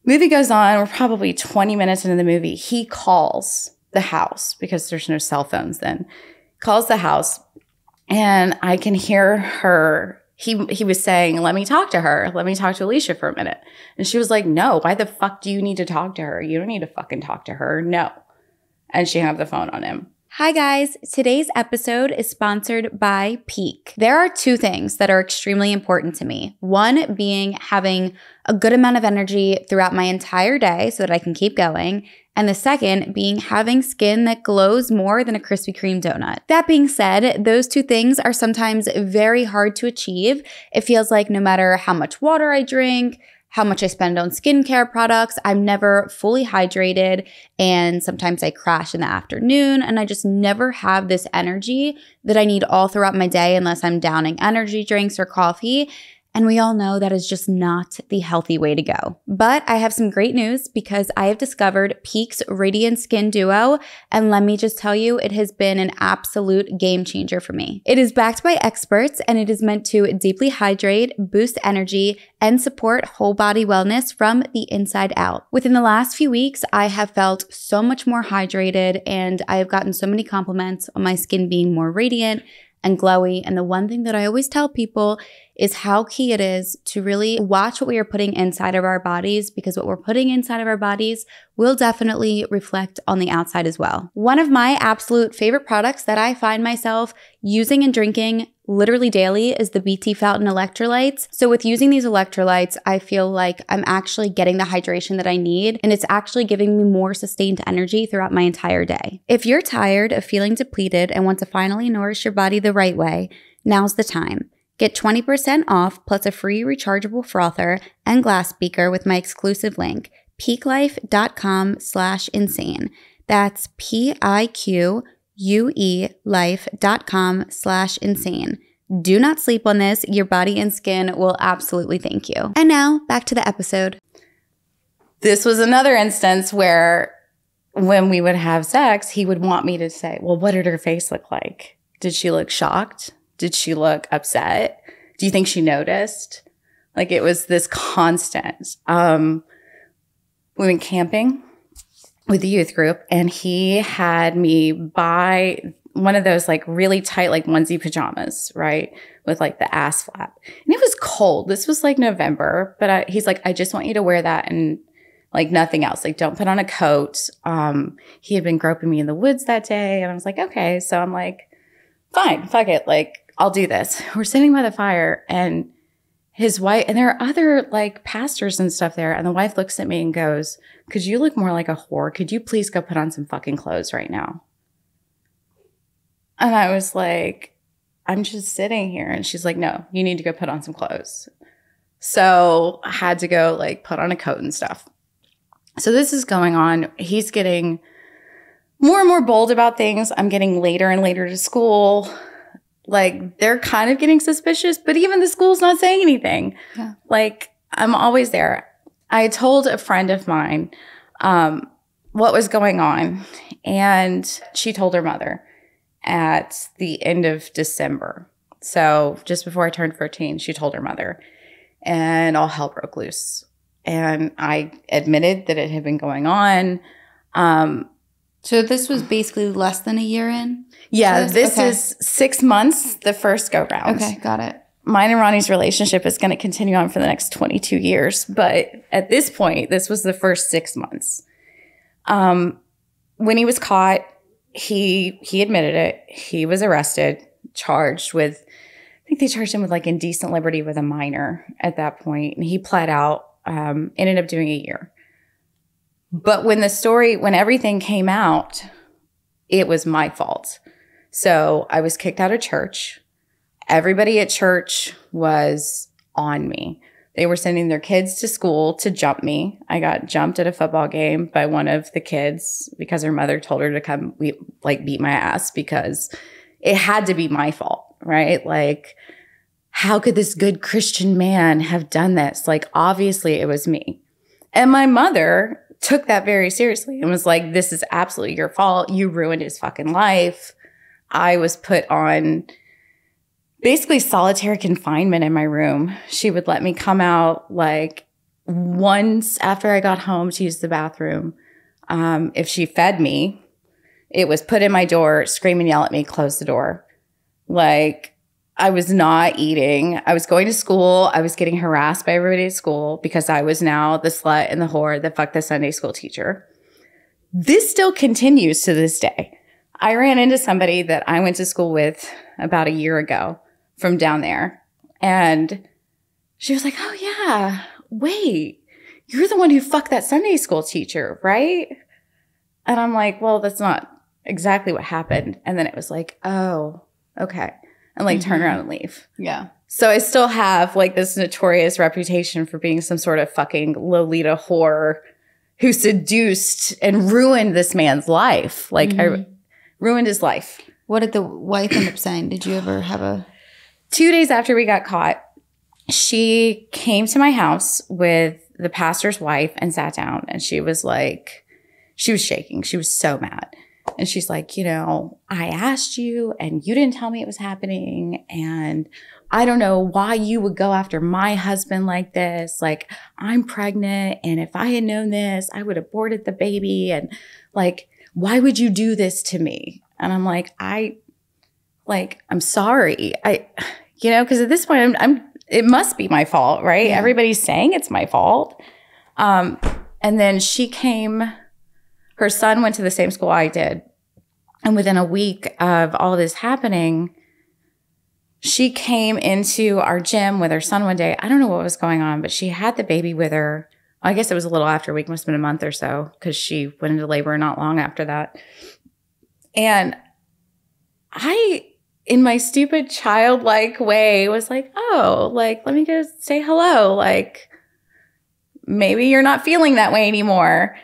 Movie goes on. We're probably 20 minutes into the movie. He calls the house because there's no cell phones then. Calls the house and I can hear her. He was saying, let me talk to her. Let me talk to Alicia for a minute. And she was like, no, why the fuck do you need to talk to her? You don't need to fucking talk to her. No. And she hung up the phone on him. Hi guys, today's episode is sponsored by Peak. There are two things that are extremely important to me. One being having a good amount of energy throughout my entire day so that I can keep going. And the second being having skin that glows more than a Krispy Kreme donut. That being said, those two things are sometimes very hard to achieve. It feels like no matter how much water I drink, how much I spend on skincare products, I'm never fully hydrated, and sometimes I crash in the afternoon and I just never have this energy that I need all throughout my day unless I'm downing energy drinks or coffee. And we all know that is just not the healthy way to go. But I have some great news because I have discovered Peak's Radiant Skin Duo. And let me just tell you, it has been an absolute game changer for me. It is backed by experts and it is meant to deeply hydrate, boost energy, and support whole body wellness from the inside out. Within the last few weeks, I have felt so much more hydrated and I have gotten so many compliments on my skin being more radiant and glowy. And the one thing that I always tell people is how key it is to really watch what we are putting inside of our bodies, because what we're putting inside of our bodies will definitely reflect on the outside as well. One of my absolute favorite products that I find myself using and drinking literally daily is the BT Fountain electrolytes. So with using these electrolytes, I feel like I'm actually getting the hydration that I need, and it's actually giving me more sustained energy throughout my entire day. If you're tired of feeling depleted and want to finally nourish your body the right way, now's the time. Get 20% off plus a free rechargeable frother and glass beaker with my exclusive link, peaklife.com/insane. That's PIQUE life.com/insane. Do not sleep on this. Your body and skin will absolutely thank you. And now back to the episode. This was another instance where when we would have sex, he would want me to say, well, what did her face look like? Did she look shocked? Did she look upset? Do you think she noticed? Like it was this constant. We went camping with the youth group and he had me buy one of those like really tight like onesie pajamas, right? With like the ass flap. And it was cold. This was like November, but he's like, I just want you to wear that and like nothing else. Like don't put on a coat. He had been groping me in the woods that day and I was like, okay. So I'm like, fine, fuck it. Like I'll do this. We're sitting by the fire and his wife, and there are other like pastors and stuff there. And the wife looks at me and goes, could you look more like a whore? Could you please go put on some fucking clothes right now? And I was like, I'm just sitting here. And she's like, no, you need to go put on some clothes. So I had to go like put on a coat and stuff. So this is going on. He's getting more and more bold about things. I'm getting later and later to school. Like they're kind of getting suspicious, but even the school's not saying anything. Yeah. Like I'm always there. I told a friend of mine what was going on, and she told her mother at the end of December. So just before I turned 14, she told her mother, and all hell broke loose. And I admitted that it had been going on. So this was basically less than a year in? Yeah, this is 6 months, the first go round. Okay, got it. Mine and Ronnie's relationship is going to continue on for the next 22 years. But at this point, this was the first 6 months. When he was caught, he admitted it. He was arrested, charged with, I think they charged him with like indecent liberty with a minor at that point. And he pled out, ended up doing a year. But when everything came out, it was my fault. So I was kicked out of church. Everybody at church was on me. They were sending their kids to school to jump me. I got jumped at a football game by one of the kids because her mother told her to come beat my ass because it had to be my fault, right? Like, how could this good Christian man have done this? Like, obviously it was me. And my mother took that very seriously and was like, this is absolutely your fault. You ruined his fucking life. I was put on basically solitary confinement in my room. She would let me come out like once after I got home to use the bathroom. If she fed me, it was put in my door, scream and yell at me, close the door. Like, I was not eating. I was going to school. I was getting harassed by everybody at school because I was now the slut and the whore that fucked the Sunday school teacher. This still continues to this day. I ran into somebody that I went to school with about a year ago from down there. And she was like, oh yeah, wait, you're the one who fucked that Sunday school teacher, right? And I'm like, well, that's not exactly what happened. And then it was like, oh, okay. And like turn around and leave. Yeah. So I still have like this notorious reputation for being some sort of fucking Lolita whore who seduced and ruined this man's life. Like I ruined his life. What did the wife end up saying? Did you ever have a... 2 days after we got caught, she came to my house with the pastor's wife and sat down. And she was like, she was shaking. She was so mad. And she's like, you know, I asked you and you didn't tell me it was happening. And I don't know why you would go after my husband like this. Like, I'm pregnant. And if I had known this, I would have aborted the baby. And like, why would you do this to me? And I'm like, I'm sorry. Because at this point, it must be my fault, right? Yeah. Everybody's saying it's my fault. And then she came, her son went to the same school I did. And within a week of all this happening, she came into our gym with her son one day. I don't know what was going on, but she had the baby with her. I guess it was a little after a week, must have been a month or so, because she went into labor not long after that. And I, in my stupid childlike way, was like, oh, like, let me go say hello. Like, maybe you're not feeling that way anymore.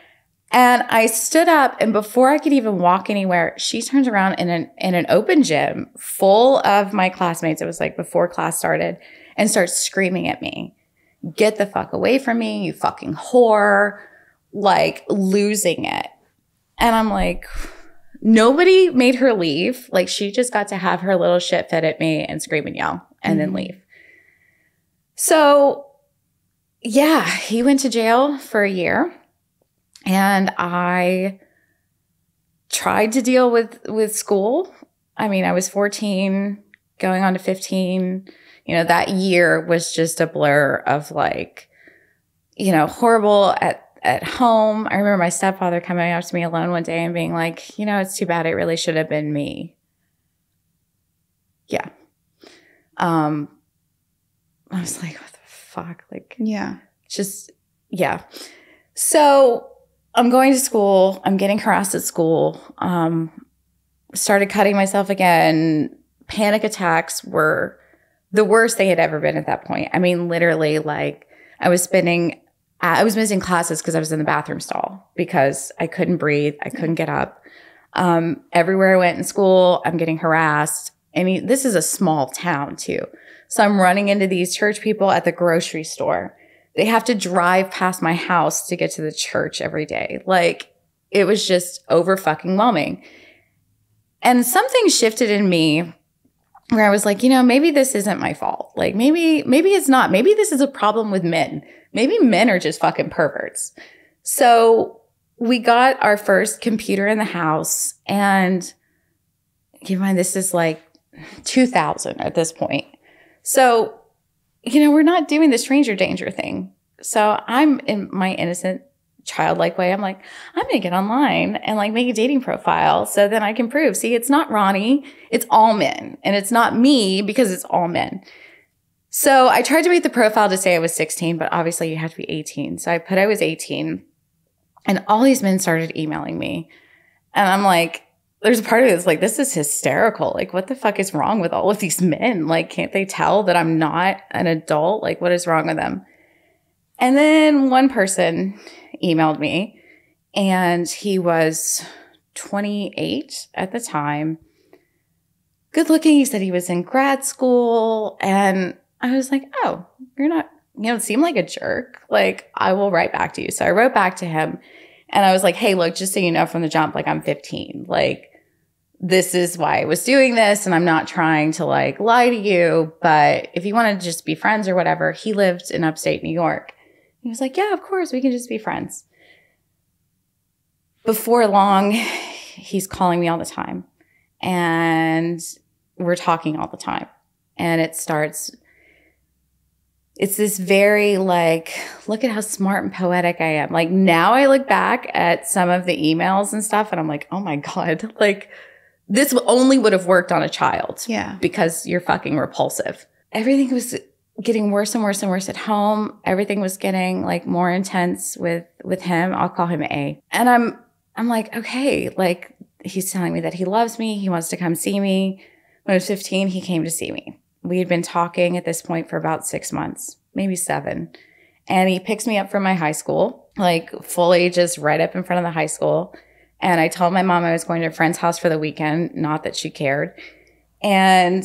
And I stood up, and before I could even walk anywhere, she turns around in an open gym full of my classmates. It was like before class started, and starts screaming at me, get the fuck away from me, you fucking whore, like losing it. And I'm like, nobody made her leave. Like, she just got to have her little shit fed at me and scream and yell and then leave. So yeah, he went to jail for a year. And I tried to deal with school. I mean, I was 14, going on to 15. You know, that year was just a blur of like, you know, horrible at home. I remember my stepfather coming up to me alone one day and being like, you know, it's too bad. It really should have been me. Yeah. I was like, what the fuck? Like, yeah, just, yeah. So I'm going to school. I'm getting harassed at school. Started cutting myself again. Panic attacks were the worst they had ever been at that point. I mean, literally, like, I was missing classes because I was in the bathroom stall because I couldn't breathe. I couldn't get up. Everywhere I went in school, I'm getting harassed. I mean, this is a small town too. So I'm running into these church people at the grocery store. They have to drive past my house to get to the church every day. Like, it was just over fucking whelming. And something shifted in me where I was like, you know, maybe this isn't my fault. Like, maybe it's not. Maybe this is a problem with men. Maybe men are just fucking perverts. So we got our first computer in the house, and keep in mind, this is like 2000 at this point. So, you know, we're not doing the stranger danger thing. So I'm, in my innocent childlike way, I'm like, I'm going to get online and like make a dating profile so then I can prove, see, it's not Ronnie, it's all men. And it's not me because it's all men. So I tried to make the profile to say I was 16, but obviously you have to be 18. So I put I was 18, and all these men started emailing me. And I'm like, there's a part of it that's like, this is hysterical. Like, what the fuck is wrong with all of these men? Like, can't they tell that I'm not an adult? Like, what is wrong with them? And then one person emailed me, and he was 28 at the time. Good looking. He said he was in grad school. And I was like, oh, you don't seem like a jerk. Like, I will write back to you. So I wrote back to him, and I was like, hey, look, just so you know from the jump, like, I'm 15. Like, this is why I was doing this, and I'm not trying to like lie to you, but if you want to just be friends or whatever. He lived in upstate New York. He was like, yeah, of course, we can just be friends. Before long, he's calling me all the time, and we're talking all the time. And it's this very like, look at how smart and poetic I am. Like, now I look back at some of the emails and stuff, and I'm like, oh my God, like, this only would have worked on a child. Yeah. Because you're fucking repulsive. Everything was getting worse and worse and worse at home. Everything was getting like more intense with him. I'll call him A. And I'm like, okay, like, he's telling me that he loves me. He wants to come see me. When I was 15, he came to see me. We had been talking at this point for about 6 months, maybe 7. And he picks me up from my high school, like fully just right up in front of the high school. And I told my mom I was going to a friend's house for the weekend, not that she cared. And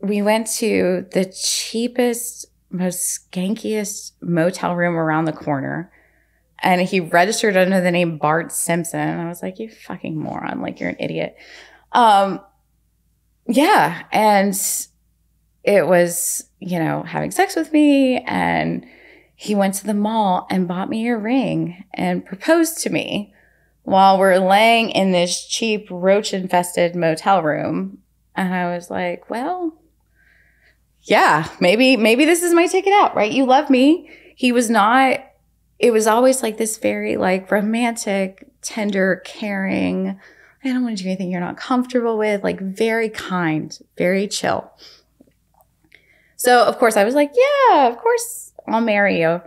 we went to the cheapest, most skankiest motel room around the corner. And he registered under the name Bart Simpson. And I was like, you fucking moron. Like, you're an idiot. Yeah. And it was, having sex with me. And he went to the mall and bought me a ring and proposed to me while we're laying in this cheap roach-infested motel room. And I was like, well, yeah, maybe this is my ticket out, right? You love me. He was not, it was always like this very like romantic, tender, caring, I don't want to do anything you're not comfortable with, like very kind, very chill. So, of course, I was like, yeah, of course, I'll marry you.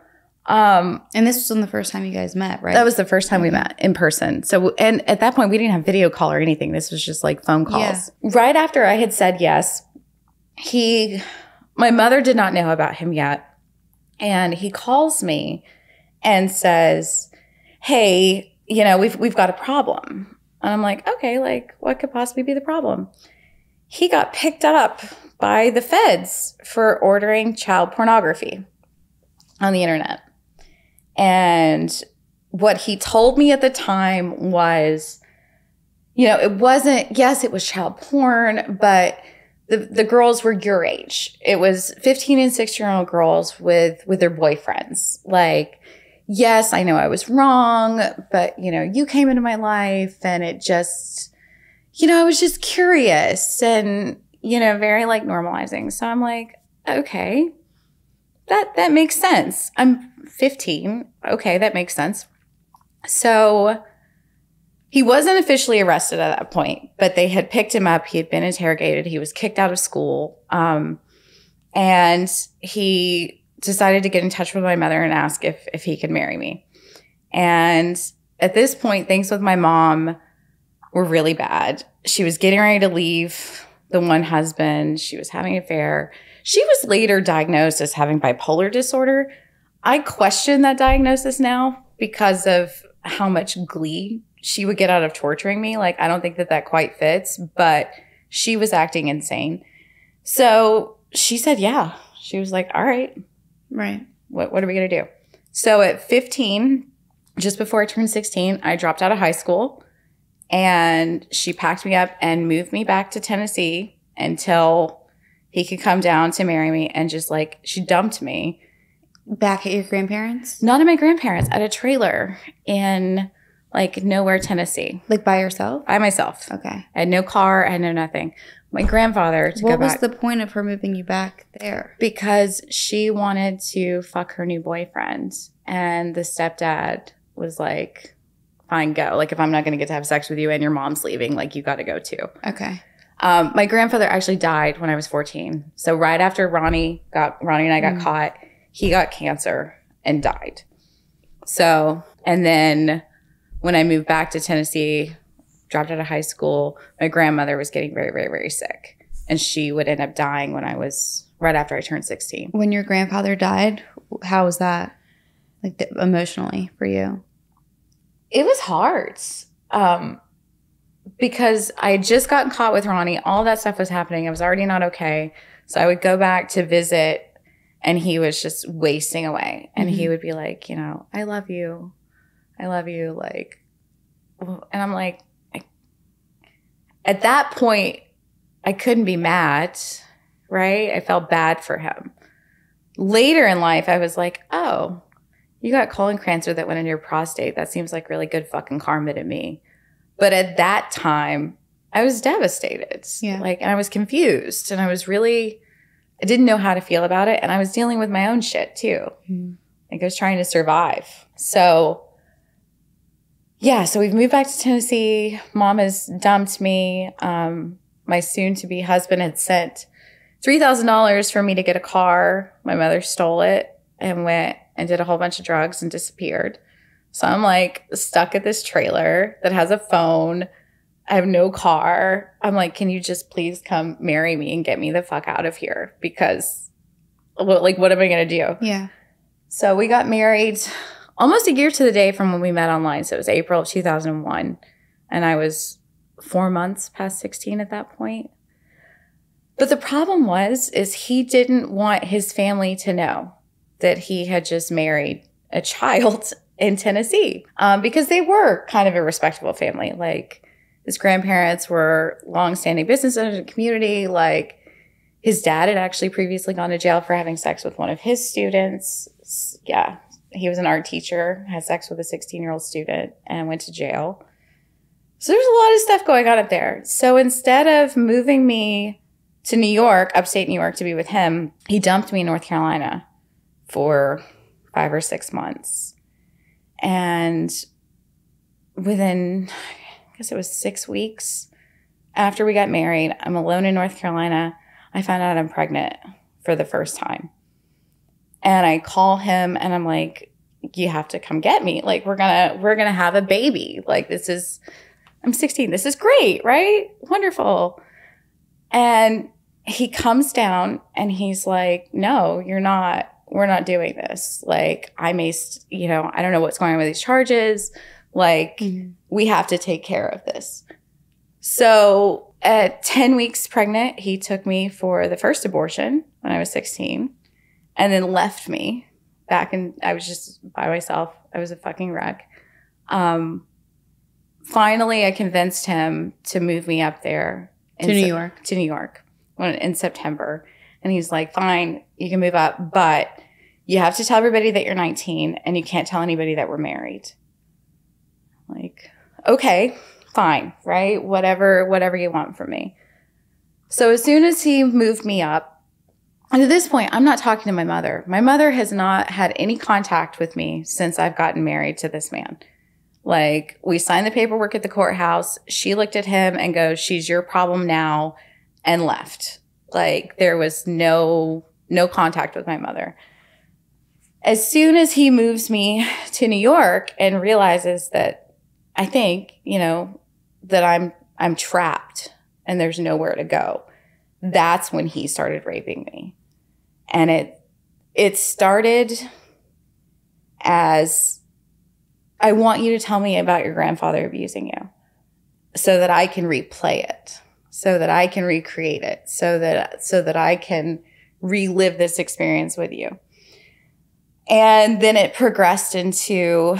And this was on the first time you guys met, right? That was the first time we met in person. So, and at that point, we didn't have video call or anything. This was just like phone calls. Yeah. Right after I had said yes, my mother did not know about him yet. And he calls me and says, hey, we've got a problem. And I'm like, okay, like, what could possibly be the problem? He got picked up by the feds for ordering child pornography on the internet. And what he told me at the time was, it wasn't, yes, it was child porn, but the girls were your age. It was 15 and 16-year-old girls with their boyfriends. Like, yes, I know I was wrong, but, you came into my life and it just, I was just curious and, very like normalizing. So I'm like, okay, that makes sense. I'm 15. Okay, that makes sense. So he wasn't officially arrested at that point, but they had picked him up. He had been interrogated. He was kicked out of school. And he decided to get in touch with my mother and ask if he could marry me. And at this point, things with my mom were really bad. She was getting ready to leave the one husband. She was having an affair. She was later diagnosed as having bipolar disorder. I question that diagnosis now because of how much glee she would get out of torturing me. Like, I don't think that quite fits, but she was acting insane. So she said, yeah. She was like, all right. Right. What are we going to do? So at 15, just before I turned 16, I dropped out of high school and she packed me up and moved me back to Tennessee until he could come down to marry me. And just like, she dumped me. Back at your grandparents'? Not at my grandparents, at a trailer in like nowhere, Tennessee. Like by yourself? By myself. Okay. I had no car. I had no nothing. My grandfather to go back. What was the point of her moving you back there? Because she wanted to fuck her new boyfriend. And the stepdad was like, fine, go. Like, if I'm not going to get to have sex with you and your mom's leaving, like, you got to go too. Okay. My grandfather actually died when I was 14. So right after Ronnie and I got caught, he got cancer and died. So, and then when I moved back to Tennessee, dropped out of high school. My grandmother was getting very, very, very sick. And she would end up dying when I was right after I turned 16. When your grandfather died, how was that, like, emotionally for you? It was hard because I had just gotten caught with Ronnie. All that stuff was happening. I was already not okay. So I would go back to visit, and he was just wasting away. And he would be like, you know, I love you. I love you. Like, and I'm like, at that point, I couldn't be mad, right? I felt bad for him. Later in life, I was like, oh, you got colon cancer that went into your prostate. That seems like really good fucking karma to me. But at that time, I was devastated. Yeah. Like, and I was confused, and I didn't know how to feel about it. And I was dealing with my own shit too. Like, I was trying to survive. So yeah, so we've moved back to Tennessee. Mom has dumped me. My soon-to-be husband had sent $3,000 for me to get a car. My mother stole it and went and did a whole bunch of drugs and disappeared. So I'm like stuck at this trailer that has a phone. I have no car. I'm like, can you just please come marry me and get me the fuck out of here? Because, like, what am I going to do? Yeah. So we got married almost a year to the day from when we met online. So it was April of 2001. And I was 4 months past 16 at that point. But the problem is he didn't want his family to know that he had just married a child in Tennessee, because they were kind of a respectable family. Like, his grandparents were longstanding business owners in the community. Like, his dad had actually previously gone to jail for having sex with one of his students. Yeah, he was an art teacher, had sex with a 16-year-old student, and went to jail. So there's a lot of stuff going on up there. So instead of moving me to New York, upstate New York, to be with him, he dumped me in North Carolina for 5 or 6 months. And within, I guess it was 6 weeks after we got married, I'm alone in North Carolina. I found out I'm pregnant for the first time. And I call him and I'm like, you have to come get me. Like, we're gonna have a baby. Like, I'm 16. This is great, right? Wonderful. And he comes down and he's like, no, you're not. We're not doing this. Like, I don't know what's going on with these charges. Like, we have to take care of this. So at 10 weeks pregnant, he took me for the first abortion when I was 16 and then left me back. And I was just by myself. I was a fucking wreck. Finally, I convinced him to move me up there. To New York. To New York in September. And he's like, fine, you can move up, but you have to tell everybody that you're 19 and you can't tell anybody that we're married. Like, okay, fine, right? Whatever you want from me. So as soon as he moved me up, and at this point, I'm not talking to my mother. My mother has not had any contact with me since I've gotten married to this man. Like, we signed the paperwork at the courthouse. She looked at him and goes, she's your problem now, and left. Like, there was no contact with my mother. As soon as he moves me to New York and realizes that I think, that I'm trapped and there's nowhere to go, that's when he started raping me. And it started as, I want you to tell me about your grandfather abusing you so that I can replay it, so that I can recreate it, so that I can relive this experience with you. And then it progressed into,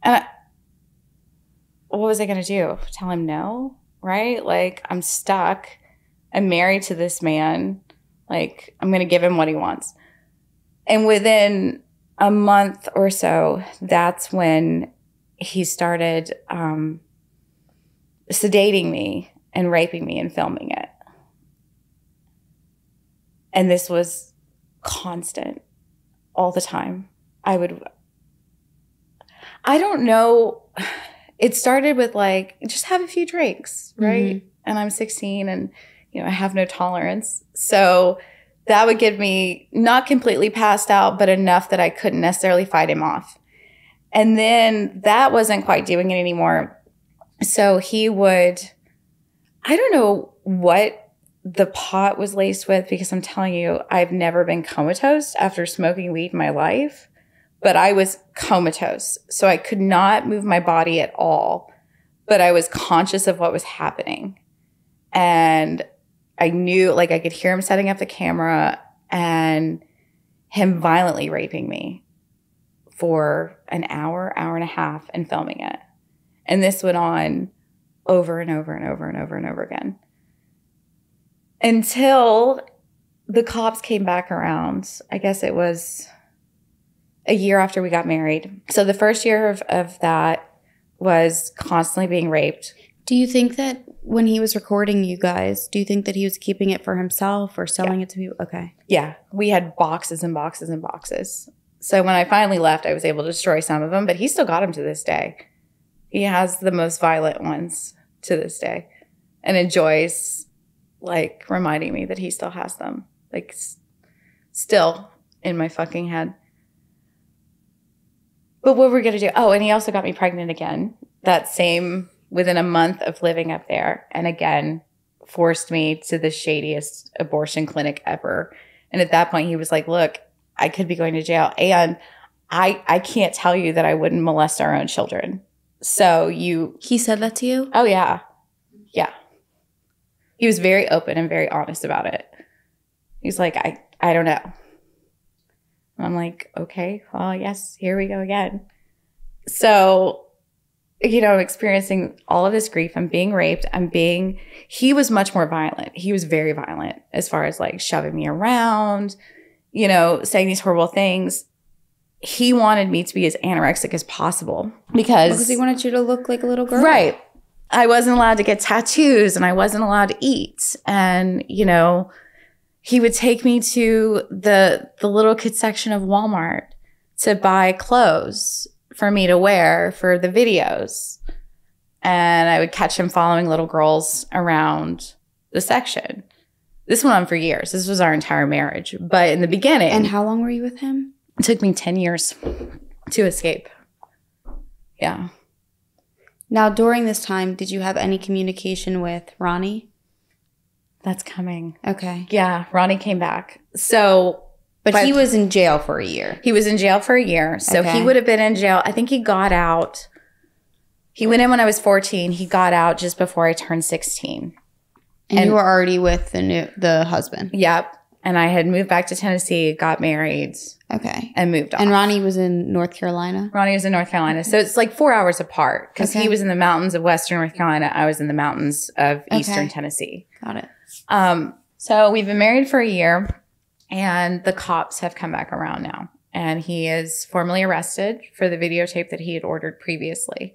what was I going to do? Tell him no, right? Like, I'm stuck. I'm married to this man. Like, I'm going to give him what he wants. And within a month or so, that's when he started sedating me and raping me and filming it. And this was constant, all the time. I don't know. It started with like, just have a few drinks, right? Mm-hmm. And I'm 16 and, I have no tolerance. So that would get me not completely passed out, but enough that I couldn't necessarily fight him off. And then that wasn't quite doing it anymore. So he would, I don't know what the pot was laced with, because I'm telling you, I've never been comatose after smoking weed in my life, but I was comatose. So I could not move my body at all, but I was conscious of what was happening. And I knew, like, I could hear him setting up the camera and him violently raping me for an hour, hour and a half, and filming it. And this went on over and over and over and over and over again until the cops came back around. I guess it was a year after we got married. So the first year of that was constantly being raped. Do you think that when he was recording you guys, do you think that he was keeping it for himself or selling it to people? Okay. Yeah. We had boxes and boxes and boxes. So when I finally left, I was able to destroy some of them, but he still got them to this day. He has the most violent ones to this day and enjoys, like, reminding me that he still has them. Like, still in my fucking head. But what we're going to do? Oh, and he also got me pregnant again. That same, within a month of living up there. And again, forced me to the shadiest abortion clinic ever. And at that point, he was like, look, I could be going to jail. And I can't tell you that I wouldn't molest our own children. So He said that to you? Oh, yeah. Yeah. He was very open and very honest about it. He's like, I don't know. And I'm like, okay, well, yes, here we go again. So, you know, experiencing all of this grief. I'm being raped. He was much more violent. He was very violent as far as, like, shoving me around, you know, saying these horrible things. He wanted me to be as anorexic as possible because he wanted you to look like a little girl. Right. I wasn't allowed to get tattoos and I wasn't allowed to eat. And, you know, he would take me to the little kid section of Walmart to buy clothes for me to wear for the videos. And I would catch him following little girls around the section. This went on for years. This was our entire marriage. But in the beginning. And how long were you with him? It took me 10 years to escape. Yeah. Now, during this time, did you have any communication with Ronnie? That's coming. Okay. Yeah, Ronnie came back. So, but he was in jail for a year. He was in jail for a year. So he would have been in jail. I think he got out. He went in when I was 14. He got out just before I turned 16. And you were already with the husband. Yep. And I had moved back to Tennessee, got married. Okay. And moved on. And Ronnie was in North Carolina? Ronnie was in North Carolina. So it's like 4 hours apart because he was in the mountains of Western North Carolina. I was in the mountains of Eastern Tennessee. Got it. So we've been married for a year and the cops have come back around now. And he is formally arrested for the videotape that he had ordered previously.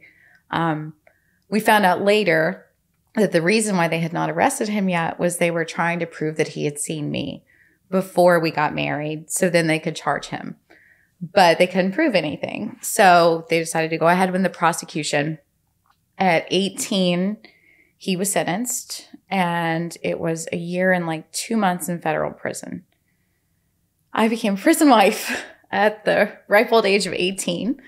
We found out later that the reason why they had not arrested him yet was they were trying to prove that he had seen me before we got married, so then they could charge him. But they couldn't prove anything. So they decided to go ahead with the prosecution. At 18, he was sentenced, and it was a year and like 2 months in federal prison. I became prison wife at the ripe old age of 18.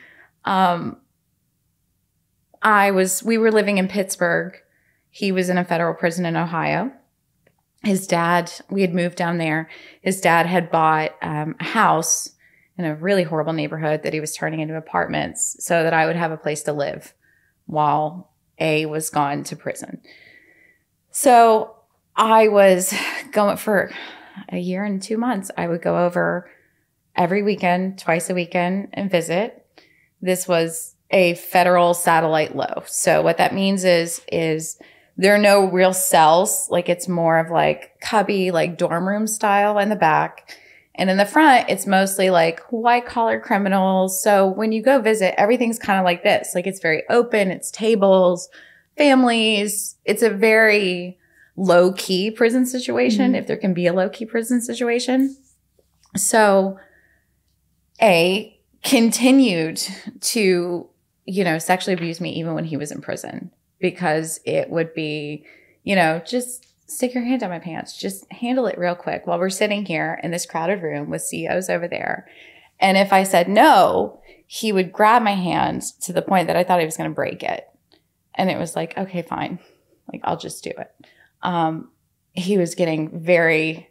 We were living in Pittsburgh. He was in a federal prison in Ohio. His dad, we had moved down there. His dad had bought a house in a really horrible neighborhood that he was turning into apartments so that I would have a place to live while A was gone to prison. So I was going for a year and 2 months. I would go over every weekend, twice a weekend, and visit. This was a federal satellite low. So what that means is there are no real cells. Like, it's more of like cubby, like dorm room style in the back. And in the front, it's mostly like white collar criminals. So when you go visit, everything's kind of like this. Like, it's very open. It's tables, families. It's a very low key prison situation, if there can be a low key prison situation. So A continued to, sexually abuse me even when he was in prison. Because it would be, just stick your hand down my pants. Just handle it real quick while we're sitting here in this crowded room with CEOs over there. And if I said no, he would grab my hand to the point that I thought he was going to break it. And it was like, okay, fine. Like, I'll just do it. He was getting very,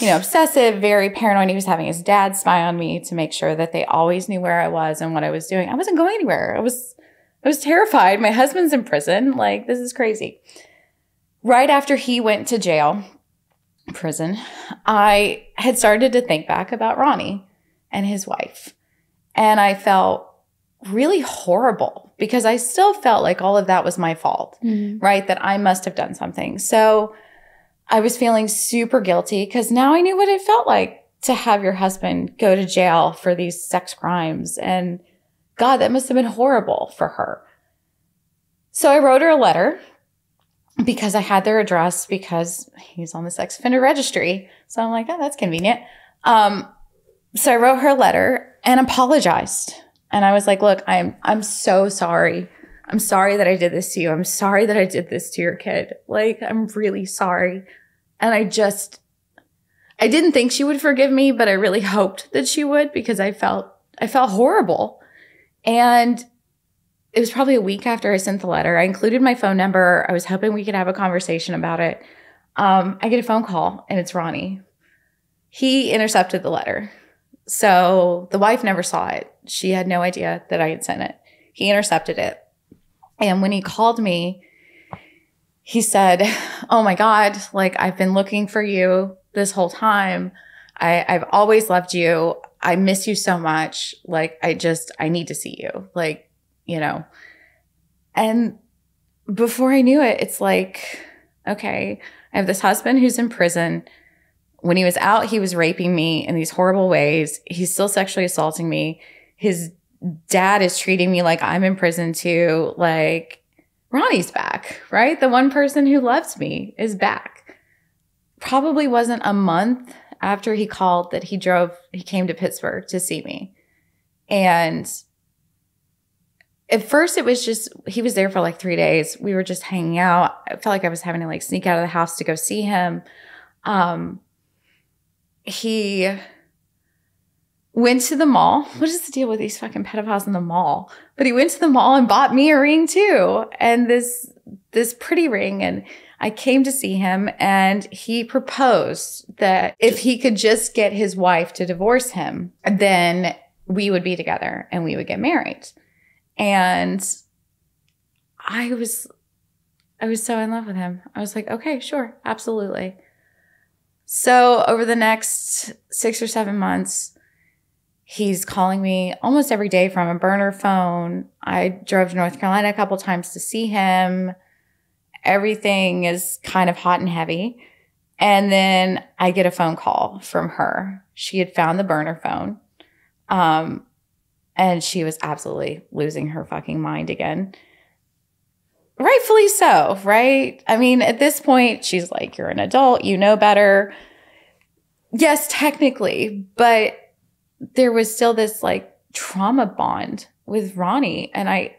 obsessive, very paranoid. He was having his dad spy on me to make sure that they always knew where I was and what I was doing. I wasn't going anywhere. I was terrified. My husband's in prison. Like, this is crazy. Right after he went to prison, I had started to think back about Ronnie and his wife. And I felt really horrible because I still felt like all of that was my fault, right? That I must have done something. So I was feeling super guilty because now I knew what it felt like to have your husband go to jail for these sex crimes. And God, that must have been horrible for her. So I wrote her a letter because I had their address because he's on the sex offender registry. So I'm like, oh, that's convenient. So I wrote her a letter and apologized. And I was like, look, I'm so sorry. I'm sorry that I did this to you. I'm sorry that I did this to your kid. Like, I'm really sorry. And I didn't think she would forgive me, but I really hoped that she would because I felt horrible. And it was probably a week after I sent the letter. I included my phone number. I was hoping we could have a conversation about it. I get a phone call and it's Ronnie. He intercepted the letter. So the wife never saw it. She had no idea that I had sent it. He intercepted it. And when he called me, he said, oh my God, like, I've been looking for you this whole time. I've always loved you. I miss you so much. Like, I need to see you. Like, and before I knew it, it's like, okay, I have this husband who's in prison. When he was out, he was raping me in these horrible ways. He's still sexually assaulting me. His dad is treating me like I'm in prison too. Like, Ronnie's back, right? The one person who loves me is back. Probably wasn't a month after he called that he came to Pittsburgh to see me. And at first it was just, he was there for like 3 days. We were just hanging out. I felt like I was having to like sneak out of the house to go see him. He went to the mall. What is the deal with these fucking pedophiles in the mall? But he went to the mall and bought me a ring too. And this pretty ring. And I came to see him and he proposed that if he could just get his wife to divorce him, then we would be together and we would get married. And I was so in love with him. I was like, okay, sure, absolutely. So over the next 6 or 7 months, he's calling me almost every day from a burner phone. I drove to North Carolina a couple times to see him. Everything is kind of hot and heavy. And then I get a phone call from her. She had found the burner phone. And she was absolutely losing her fucking mind again. Rightfully so, right? I mean, at this point, she's like, you're an adult, you know better. Yes, technically, but there was still this like trauma bond with Ronnie. And I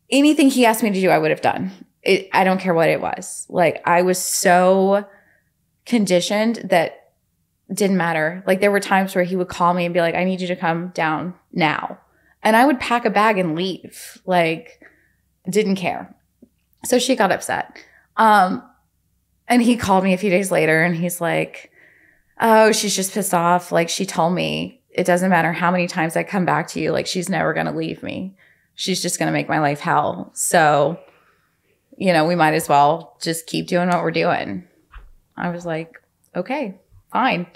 anything he asked me to do, I would have done. I don't care what it was. Like, I was so conditioned that didn't matter. Like, there were times where he would call me and be like, I need you to come down now. And I would pack a bag and leave. Like, didn't care. So she got upset. And he called me a few days later and he's like, oh, she's just pissed off. Like, she told me it doesn't matter how many times I come back to you. Like, she's never going to leave me. She's just going to make my life hell. So, we might as well just keep doing what we're doing. I was like, okay, fine.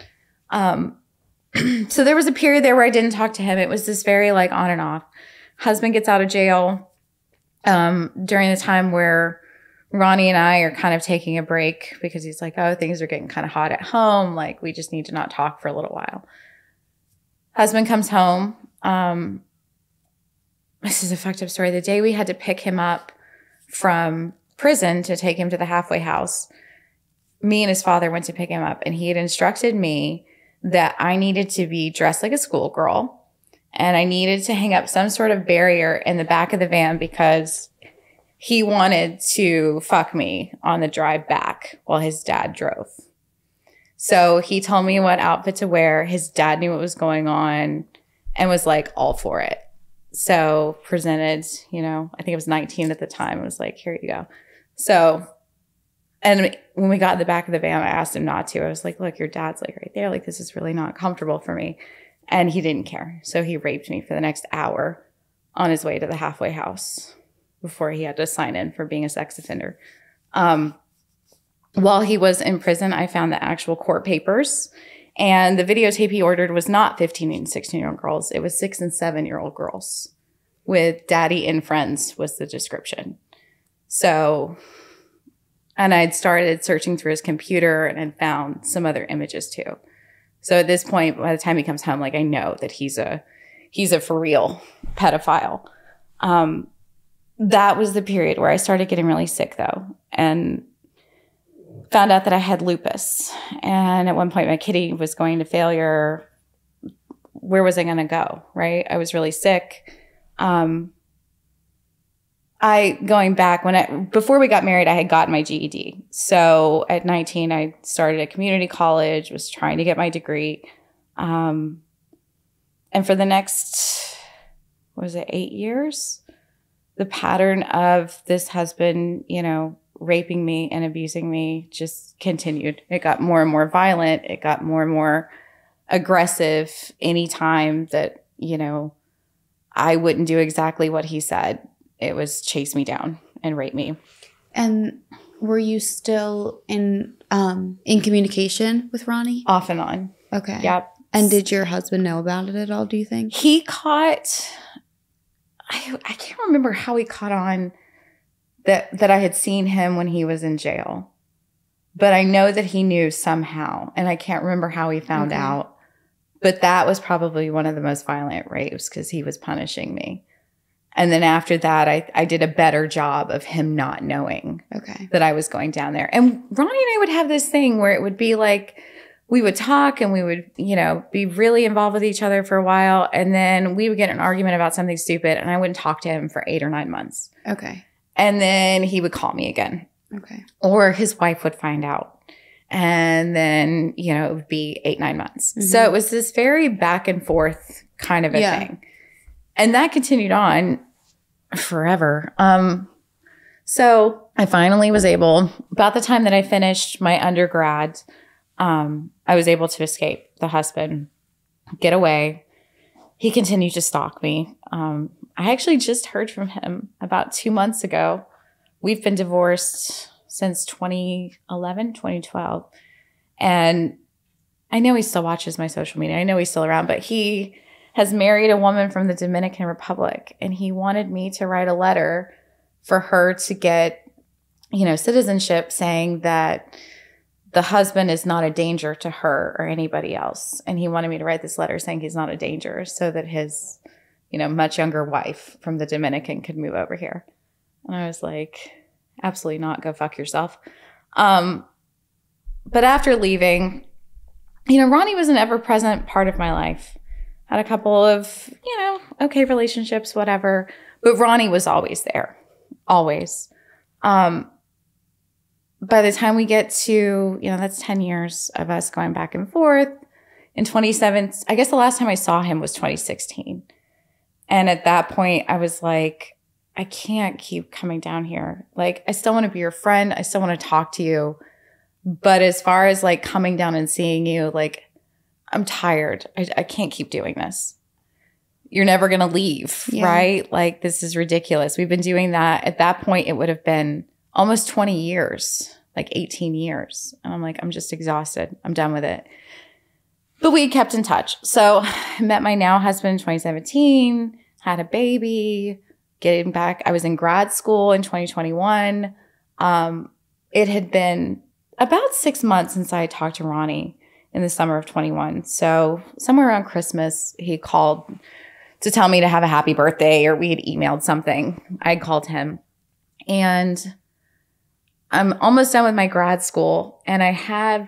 So there was a period there where I didn't talk to him. It was this very like on and off. Husband gets out of jail during the time where Ronnie and I are kind of taking a break because he's like, oh, things are getting kind of hot at home. Like, we just need to not talk for a little while. Husband comes home. This is a fucked up story. The day we had to pick him up from prison to take him to the halfway house, me and his father went to pick him up, and he had instructed me that I needed to be dressed like a schoolgirl and I needed to hang up some sort of barrier in the back of the van because he wanted to fuck me on the drive back while his dad drove. So he told me what outfit to wear. His dad knew what was going on and was like all for it. So presented, I think I was 19 at the time. I was like, here you go. So, and when we got in the back of the van, I asked him not to. I was like, look, your dad's like right there. Like, this is really not comfortable for me. And he didn't care. So he raped me for the next hour on his way to the halfway house before he had to sign in for being a sex offender. While he was in prison, I found the actual court papers. And the videotape he ordered was not 15 and 16-year-old girls. It was 6 and 7-year-old girls with daddy and friends was the description. So, and I'd started searching through his computer and had found some other images too. So at this point, by the time he comes home, like I know that he's a for real pedophile. That was the period where I started getting really sick though. And found out that I had lupus. And at one point my kidney was going to failure. Where was I going to go? Right. I was really sick. Before we got married, I had gotten my GED. So at 19, I started at community college, was trying to get my degree. And for the next, 8 years, the pattern of this husband, raping me and abusing me just continued. It got more and more violent. It got more and more aggressive anytime that, I wouldn't do exactly what he said. It was chase me down and rape me. And were you still in communication with Ronnie? Off and on. Okay. Yep. And did your husband know about it at all, do you think? He caught, I can't remember how he caught on that I had seen him when he was in jail. But I know that he knew somehow, and I can't remember how he found out. But that was probably one of the most violent rapes because he was punishing me. And then after that, I did a better job of him not knowing that I was going down there. And Ronnie and I would have this thing where it would be like we would talk and we would, be really involved with each other for a while. And then we would get in an argument about something stupid and I wouldn't talk to him for 8 or 9 months. Okay. And then he would call me again. Okay. Or his wife would find out. And then, it would be 8, 9 months. Mm-hmm. So it was this very back and forth kind of a thing. And that continued on forever. So I finally was able, about the time that I finished my undergrad, I was able to escape the husband, get away. He continued to stalk me. I actually just heard from him about 2 months ago. We've been divorced since 2011, 2012. And I know he still watches my social media. I know he's still around, but he has married a woman from the Dominican Republic. And he wanted me to write a letter for her to get, citizenship saying that the husband is not a danger to her or anybody else. And he wanted me to write this letter saying he's not a danger so that his, much younger wife from the Dominican could move over here. And I was like, absolutely not. Go fuck yourself. But after leaving, Ronnie was an ever-present part of my life. Had a couple of, okay relationships, whatever. But Ronnie was always there. Always. By the time we get to, that's 10 years of us going back and forth. In 2017, I guess the last time I saw him was 2016. And at that point, I was like, I can't keep coming down here. Like, I still want to be your friend. I still want to talk to you. But as far as like coming down and seeing you, like, I'm tired. I can't keep doing this. You're never going to leave, right? Like, this is ridiculous. We've been doing that. At that point, it would have been almost 20 years, like 18 years. And I'm like, I'm just exhausted. I'm done with it. But we kept in touch. So I met my now husband in 2017, had a baby, getting back. I was in grad school in 2021. It had been about 6 months since I had talked to Ronnie in the summer of 21. So somewhere around Christmas, he called to tell me to have a happy birthday, or we had emailed something. I called him. And I'm almost done with my grad school, and I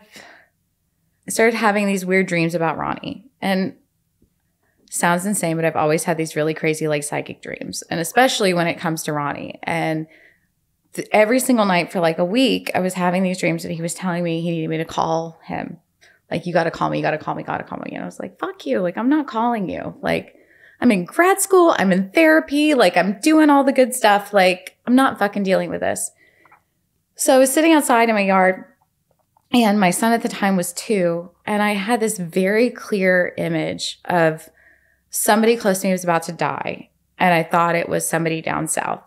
started having these weird dreams about Ronnie. And sounds insane, but I've always had these really crazy like psychic dreams, and especially when it comes to Ronnie. And every single night for like a week, I was having these dreams that he was telling me he needed me to call him. Like, you got to call me, you got to call me, got to call me. And I was like, fuck you. Like, I'm not calling you. Like, I'm in grad school. I'm in therapy. Like, I'm doing all the good stuff. Like, I'm not fucking dealing with this. So I was sitting outside in my yard, and my son at the time was 2. And I had this very clear image of somebody close to me was about to die. And I thought it was somebody down south.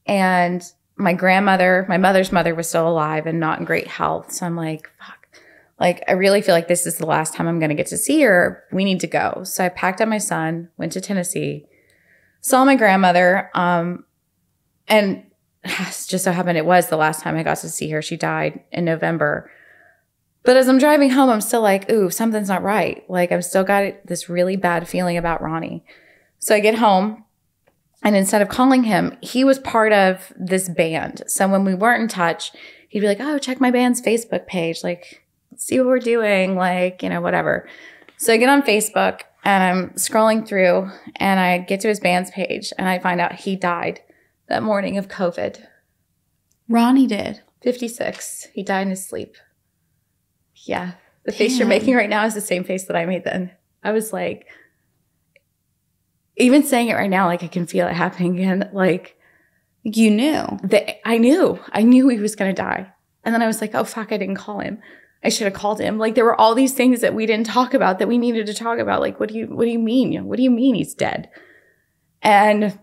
And my grandmother, my mother's mother, was still alive and not in great health. So I'm like, fuck. Like, I really feel like this is the last time I'm going to get to see her. We need to go. So I packed up my son, went to Tennessee, saw my grandmother, and it just so happened it was the last time I got to see her. She died in November. But as I'm driving home, I'm still like, ooh, something's not right. Like, I've still got this really bad feeling about Ronnie. So I get home, and instead of calling him, he was part of this band. So when we weren't in touch, he'd be like, oh, check my band's Facebook page. Like, see what we're doing, like, you know, whatever. So I get on Facebook and I'm scrolling through and I get to his band's page and I find out he died that morning of COVID. Ronnie did. 56. He died in his sleep. Yeah. The face you're making right now is the same face that I made then. I was like, even saying it right now, like, I can feel it happening again. Like, you knew. I knew he was going to die. And then I was like, oh, fuck, I didn't call him. I should have called him. Like, there were all these things that we didn't talk about that we needed to talk about. Like, what do you mean? What do you mean he's dead? And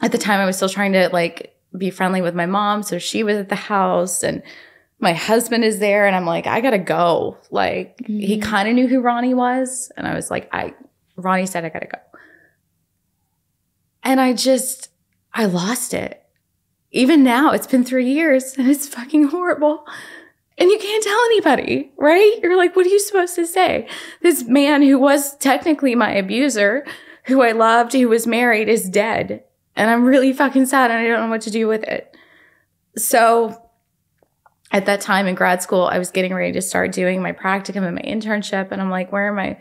at the time I was still trying to, like, be friendly with my mom. So she was at the house and my husband is there. And I'm like, I got to go. Like, he kind of knew who Ronnie was. And I was like, Ronnie said I got to go. And I lost it. Even now, it's been 3 years and it's fucking horrible. And you can't tell anybody, right? You're like, what are you supposed to say? This man who was technically my abuser, who I loved, who was married, is dead. And I'm really fucking sad and I don't know what to do with it. So at that time in grad school, I was getting ready to start doing my practicum and my internship. And I'm like, what am I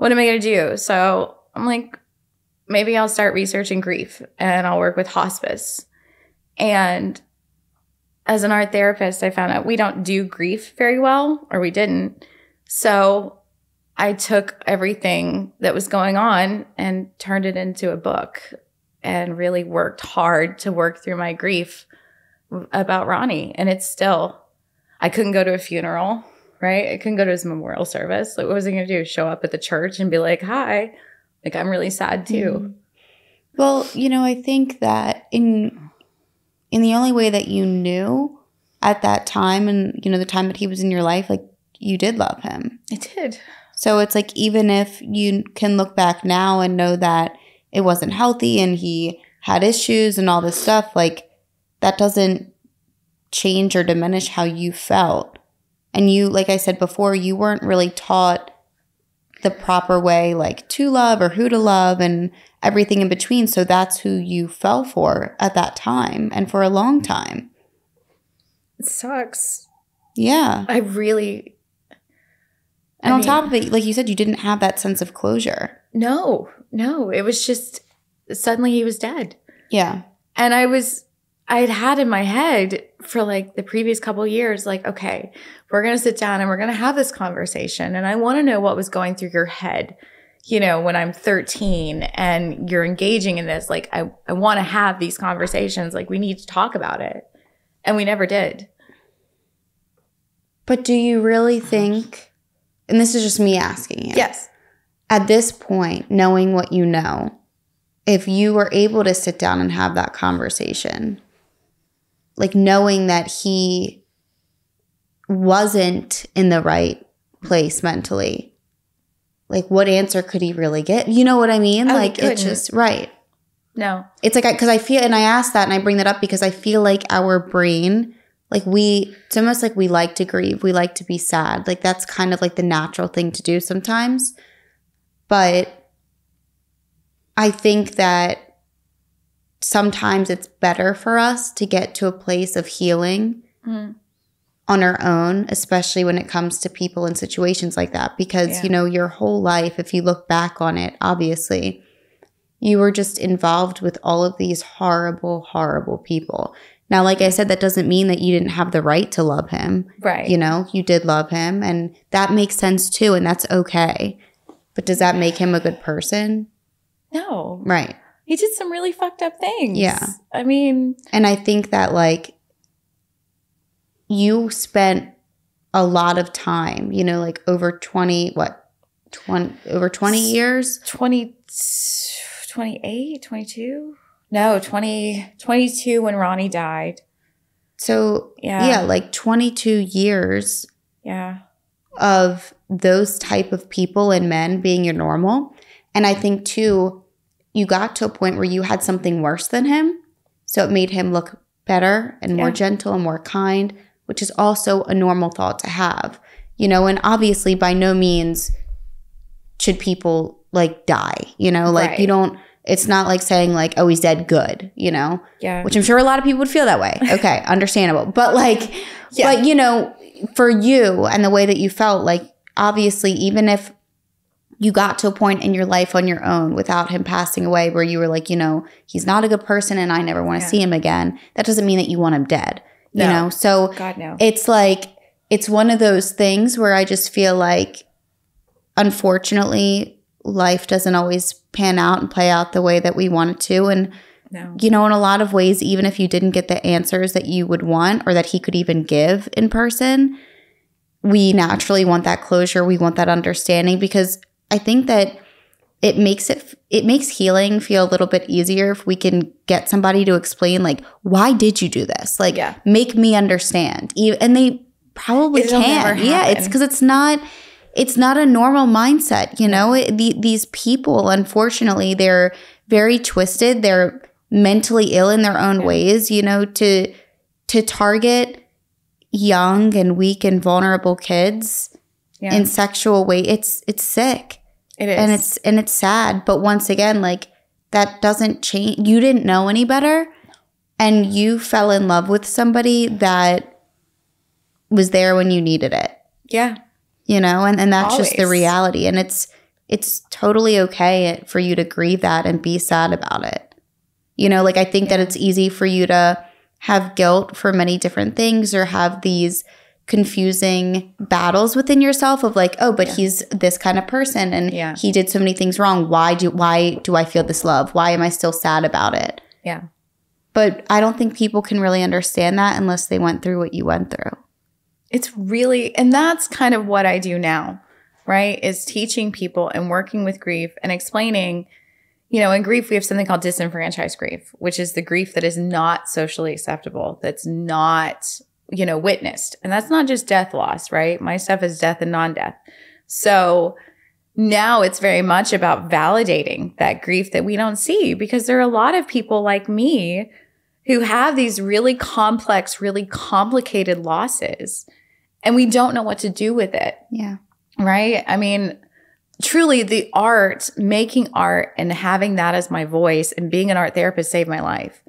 going to do? So I'm like, maybe I'll start researching grief and I'll work with hospice. And as an art therapist, I found out we don't do grief very well, or we didn't. So I took everything that was going on and turned it into a book and really worked hard to work through my grief about Ronnie. And it's still, I couldn't go to a funeral, right? I couldn't go to his memorial service. Like, what was I going to do? Show up at the church and be like, hi, like, I'm really sad too. Well, you know, I think that in the only way that you knew at that time and, you know, the time that he was in your life, like, you did love him. I did. So it's like, even if you can look back now and know that it wasn't healthy and he had issues and all this stuff, like, that doesn't change or diminish how you felt. And you, like I said before, you weren't really taught the proper way, like, to love or who to love and everything in between. So that's who you fell for at that time and for a long time. It sucks. Yeah. And on top of it, like you said, you didn't have that sense of closure. No. It was just suddenly he was dead. Yeah. And I had in my head for, like, the previous couple of years, like, okay, we're going to sit down and we're going to have this conversation. And I want to know what was going through your head, you know, when I'm 13 and you're engaging in this. Like, I want to have these conversations. Like, we need to talk about it. And we never did. But do you really think, and this is just me asking you. Yes. At this point, knowing what you know, if you were able to sit down and have that conversation, like, knowing that he wasn't in the right place mentally, like, what answer could he really get? You know what I mean? Like, it's just, right. No. It's like, because I feel, and I ask that and I bring that up because I feel like our brain, like, it's almost like we like to grieve. We like to be sad. Like, that's kind of like the natural thing to do sometimes. But I think that sometimes it's better for us to get to a place of healing on our own, especially when it comes to people in situations like that. Because, you know, your whole life, if you look back on it, obviously, you were just involved with all of these horrible, horrible people. Now, like I said, that doesn't mean that you didn't have the right to love him. Right. You know, you did love him, and that makes sense too, and that's okay. But does that make him a good person? No. Right. He did some really fucked up things. Yeah. I mean. And I think that, like, you spent a lot of time, you know, like over 20 years? 28, 22? No, 22 when Ronnie died. So, yeah, like 22 years of those type of people and men being your normal. And I think, too, you got to a point where you had something worse than him. So it made him look better and more gentle and more kind, which is also a normal thought to have. You know, and obviously by no means should people, like, die. You know, like, you don't – it's not like saying, like, oh, he's dead, good, you know? Yeah. Which I'm sure a lot of people would feel that way. Okay, understandable. But, like, but, you know, for you and the way that you felt, like, obviously, even if you got to a point in your life on your own without him passing away where you were like, you know, he's not a good person and I never want to see him again, that doesn't mean that you want him dead, you know? So God, no. It's like, it's one of those things where I just feel like, unfortunately, life doesn't always pan out and play out the way that we want it to. And, you know, in a lot of ways, even if you didn't get the answers that you would want or that he could even give in person, we naturally want that closure. We want that understanding, because I think that it makes healing feel a little bit easier if we can get somebody to explain, like, why did you do this? Like, make me understand. And they probably can. Yeah, it's because it's not a normal mindset, you know? These people, unfortunately, they're very twisted. They're mentally ill in their own ways, you know, to target young and weak and vulnerable kids in sexual way. It's sick. It is. And it's sad. But once again, like, that doesn't change. You didn't know any better, and you fell in love with somebody that was there when you needed it. Yeah. You know, and that's Always. just the reality. And it's totally okay for you to grieve that and be sad about it. You know, like, I think that it's easy for you to have guilt for many different things or have these confusing battles within yourself of like, oh, but he's this kind of person and he did so many things wrong. Why do I feel this love? Why am I still sad about it? Yeah. But I don't think people can really understand that unless they went through what you went through. It's really, and that's kind of what I do now, right? Is teaching people and working with grief and explaining, you know, in grief, we have something called disenfranchised grief, which is the grief that is not socially acceptable, that's not, you know, witnessed. And that's not just death loss, right? My stuff is death and non-death. So now it's very much about validating that grief that we don't see, because there are a lot of people like me who have these really complex, really complicated losses, and we don't know what to do with it. Yeah. Right? I mean, truly, the art, making art and having that as my voice and being an art therapist saved my life.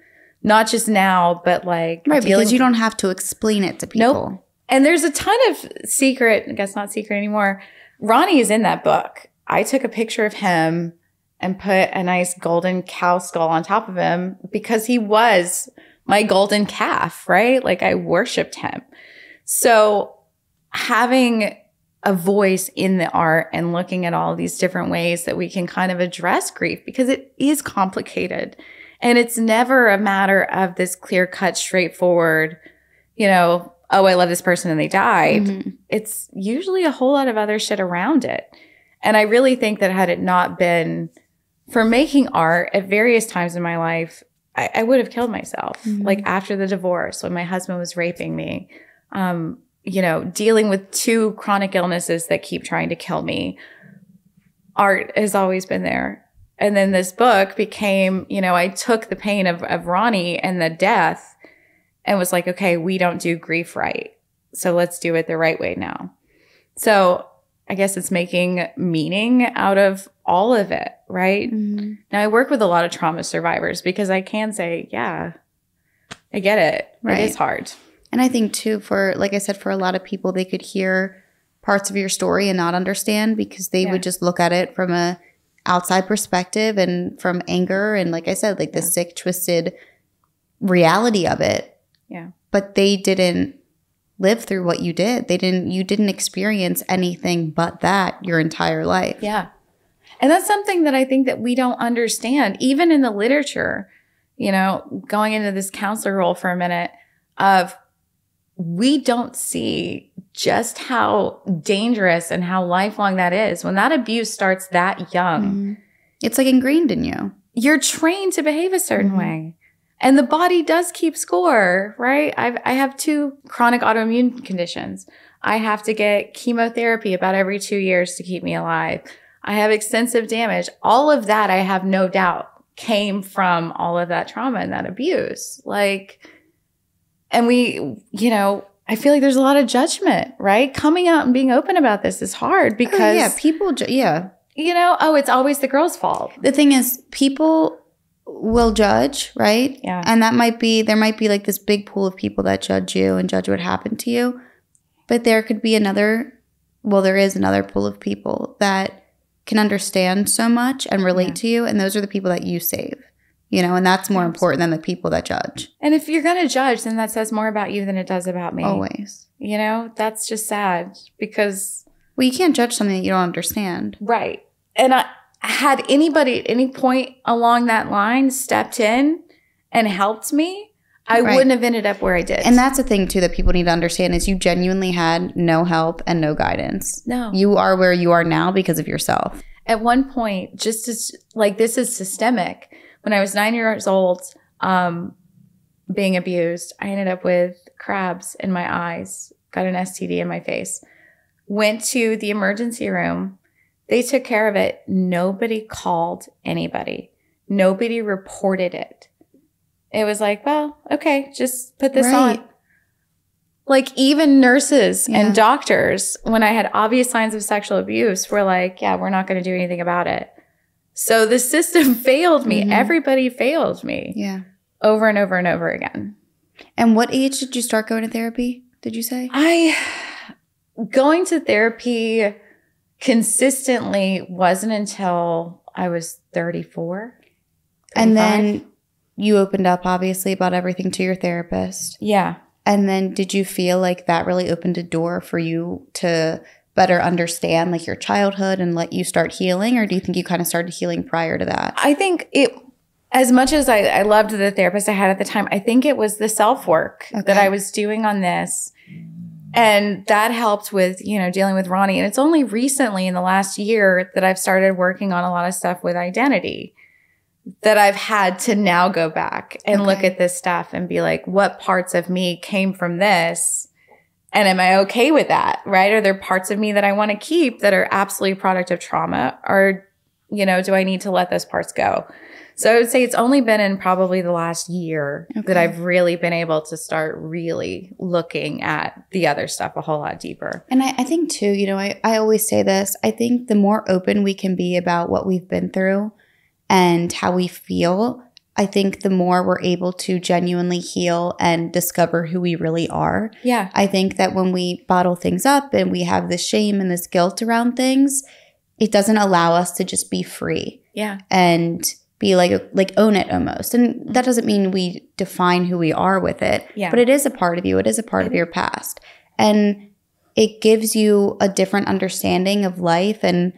Not just now, but like... Right, because you don't have to explain it to people. Nope. And there's a ton of secret, I guess not secret anymore. Ronnie is in that book. I took a picture of him and put a nice golden cow skull on top of him because he was my golden calf, right? Like, I worshiped him. So having a voice in the art and looking at all these different ways that we can kind of address grief, because it is complicated. And it's never a matter of this clear-cut, straightforward, you know, oh, I love this person and they died. Mm-hmm. It's usually a whole lot of other shit around it. And I really think that had it not been for making art at various times in my life, I would have killed myself. Mm-hmm. Like after the divorce, when my husband was raping me, you know, dealing with 2 chronic illnesses that keep trying to kill me. Art has always been there. And then this book became, you know, I took the pain of Ronnie and the death and was like, okay, we don't do grief right. So let's do it the right way now. So I guess it's making meaning out of all of it, right? Mm-hmm. Now I work with a lot of trauma survivors because I can say, yeah, I get it. Right. It is hard. And I think too, for, like I said, for a lot of people, they could hear parts of your story and not understand because they would just look at it from a outside perspective and from anger. And like I said, like the sick, twisted reality of it. Yeah. But they didn't live through what you did. You didn't experience anything but that your entire life. Yeah. And that's something that I think that we don't understand, even in the literature, you know, going into this counselor role for a minute, of we don't see just how dangerous and how lifelong that is. When that abuse starts that young, it's like ingrained in you. You're trained to behave a certain way. And the body does keep score, right? I have 2 chronic autoimmune conditions. I have to get chemotherapy about every 2 years to keep me alive. I have extensive damage. All of that, I have no doubt, came from all of that trauma and that abuse. Like, and we, you know, I feel like there's a lot of judgment, right? Coming out and being open about this is hard because people, you know, it's always the girl's fault. The thing is, people will judge, right? Yeah. And there might be like this big pool of people that judge you and judge what happened to you. But there could be there is another pool of people that can understand so much and relate to you. And those are the people that you save, you know, and that's more important than the people that judge. And if you're going to judge, then that says more about you than it does about me. Always. You know, that's just sad because. Well, you can't judge something that you don't understand. Right. And had anybody at any point along that line stepped in and helped me, I wouldn't have ended up where I did. And that's the thing, too, that people need to understand is you genuinely had no help and no guidance. No. You are where you are now because of yourself. At one point, just as like this is systemic, when I was 9 years old, being abused, I ended up with crabs in my eyes, got an STD in my face, went to the emergency room. They took care of it. Nobody called anybody. Nobody reported it. It was like, well, okay, just put this on. Like even nurses and doctors, when I had obvious signs of sexual abuse, were like, yeah, we're not going to do anything about it. So the system failed me. Everybody failed me. Yeah. Over and over and over again. And what age did you start going to therapy, did you say? Going to therapy consistently wasn't until I was 34. 35. And then you opened up, obviously, about everything to your therapist. Yeah. And then did you feel like that really opened a door for you to better understand like your childhood and let you start healing? Or do you think you kind of started healing prior to that? I think as much as I loved the therapist I had at the time, I think it was the self-work that I was doing on this. And that helped with, you know, dealing with Ronnie. And it's only recently in the last year that I've started working on a lot of stuff with identity, that I've had to now go back and look at this stuff and be like, what parts of me came from this? And am I okay with that? Right? Are there parts of me that I want to keep that are absolutely a product of trauma? Or, you know, do I need to let those parts go? So I would say it's only been in probably the last year that I've really been able to start really looking at the other stuff a whole lot deeper. And I think too, you know, I always say this, I think the more open we can be about what we've been through and how we feel, I think the more we're able to genuinely heal and discover who we really are. Yeah. I think that when we bottle things up and we have this shame and this guilt around things, it doesn't allow us to just be free. Yeah. And be like own it almost. And that doesn't mean we define who we are with it, but it is a part of you. It is a part of your past. And it gives you a different understanding of life and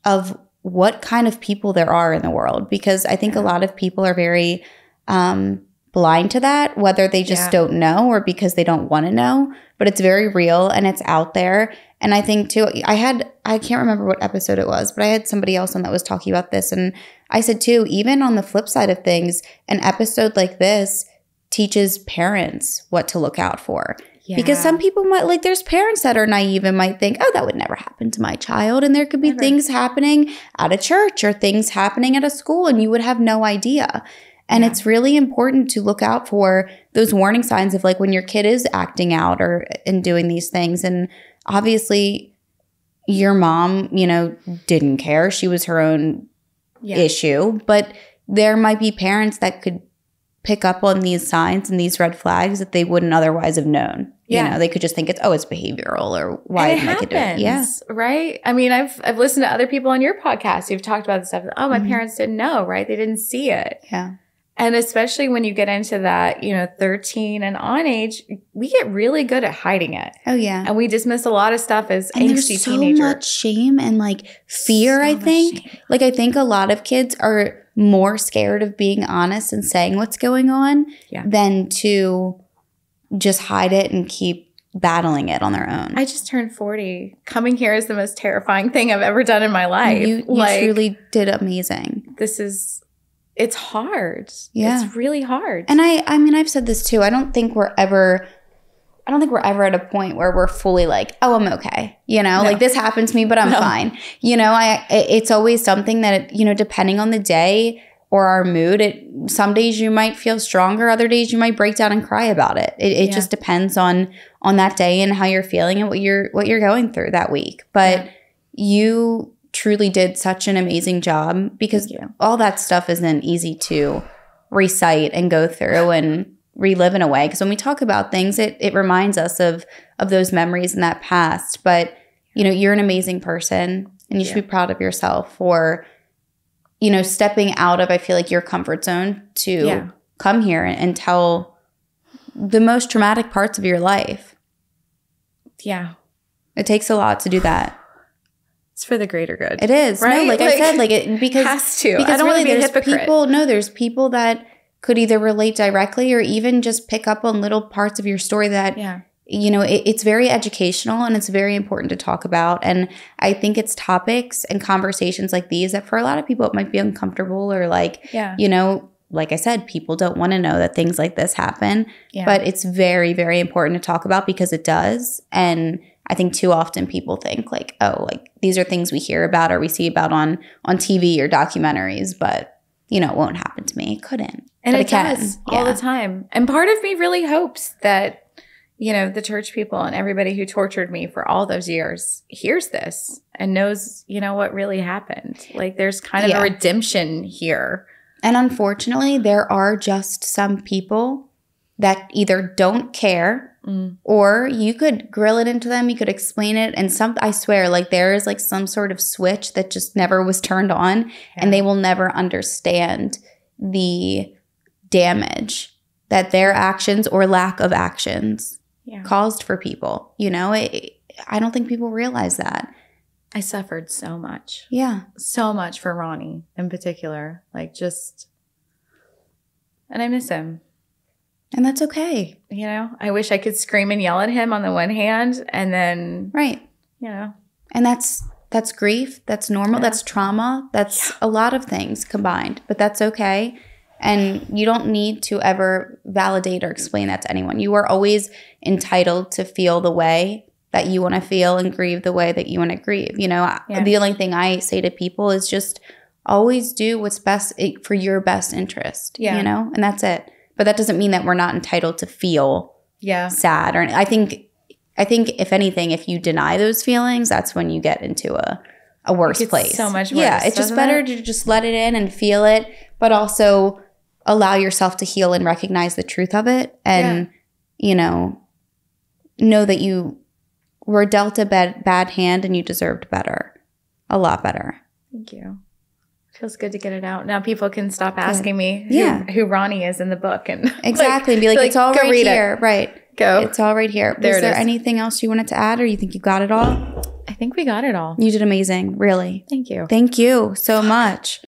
of what kind of people there are in the world. Because I think a lot of people are very blind to that, whether they just don't know or because they don't want to know. But it's very real and it's out there. And I think too, I can't remember what episode it was, but I had somebody else on that was talking about this. And I said too, even on the flip side of things, an episode like this teaches parents what to look out for. Yeah. Because some people might, like there's parents that are naive and might think, oh, that would never happen to my child. And there could be things happening at a church or things happening at a school and you would have no idea. And it's really important to look out for those warning signs of like when your kid is acting out or and doing these things. And obviously your mom, you know, didn't care. She was her own issue. But there might be parents that could pick up on these signs and these red flags that they wouldn't otherwise have known. Yeah. You know, they could just think it's behavioral or why did my kid do it? Yeah. Right? I mean, I've listened to other people on your podcast who've talked about this stuff. Oh, my parents didn't know, right? They didn't see it. Yeah. And especially when you get into that, 13 and on age, we get really good at hiding it. Oh, yeah. And we dismiss a lot of stuff as and angsty there's so teenager. much shame and like fear, I think. Like, I think a lot of kids are more scared of being honest and saying what's going on than to just hide it and keep battling it on their own. I just turned 40. Coming here is the most terrifying thing I've ever done in my life. You truly did amazing. It's hard. Yeah. It's really hard. And I mean, I've said this too. I don't think we're ever at a point where we're fully like, oh, I'm okay. No. Like, this happened to me, but I'm fine. It's always something that, depending on the day or our mood, some days you might feel stronger. Other days you might break down and cry about it. It just depends on that day and how you're feeling and what you're going through that week. But you truly did such an amazing job, because all that stuff isn't easy to recite and go through and relive in a way. Because when we talk about things, it reminds us of those memories in that past. But, you're an amazing person, and you should be proud of yourself for, stepping out of, I feel like, your comfort zone to come here and tell the most traumatic parts of your life. Yeah. It takes a lot to do that. It's for the greater good. It is. Right? No, like I said, because has to. Because I don't really, want to be a there's hypocrite. there's people that could either relate directly or even just pick up on little parts of your story that, it's very educational and it's very important to talk about. And I think it's topics and conversations like these that for a lot of people it might be uncomfortable, or like, like I said, people don't want to know that things like this happen. Yeah. But it's very, very important to talk about, because it does. And I think too often people think like, oh, like these are things we hear about or we see about on TV or documentaries, but it won't happen to me. It couldn't. And it does all the time. And part of me really hopes that, the church people and everybody who tortured me for all those years hears this and knows, what really happened. Like, there's kind of a redemption here. And unfortunately, there are just some people that either don't care, or you could grill it into them, you could explain it, and I swear, like, there is like some sort of switch that just never was turned on, and they will never understand the damage that their actions or lack of actions caused for people. I don't think people realize that. I suffered so much. Yeah. So much for Ronnie in particular. Like, and I miss him. And that's okay. I wish I could scream and yell at him on the one hand, and then And that's grief, that's normal, that's trauma, that's a lot of things combined, but that's okay. And you don't need to ever validate or explain that to anyone. You are always entitled to feel the way that you want to feel and grieve the way that you want to grieve. The only thing I say to people is just always do what's best for your best interest, and that's it. But that doesn't mean that we're not entitled to feel sad. Or I think if anything, if you deny those feelings, that's when you get into a worse place. So much worse. Yeah, it's just better to just let it in and feel it, but also allow yourself to heal and recognize the truth of it, and know that you were dealt a bad hand and you deserved better, a lot better. Thank you. Feels good to get it out. Now people can stop asking me who Ronnie is in the book. And exactly. And be like, it's all right here. Right. Go. It's all right here. There is there anything else you wanted to add, or you think you got it all? I think we got it all. You did amazing. Really. Thank you. Thank you so much.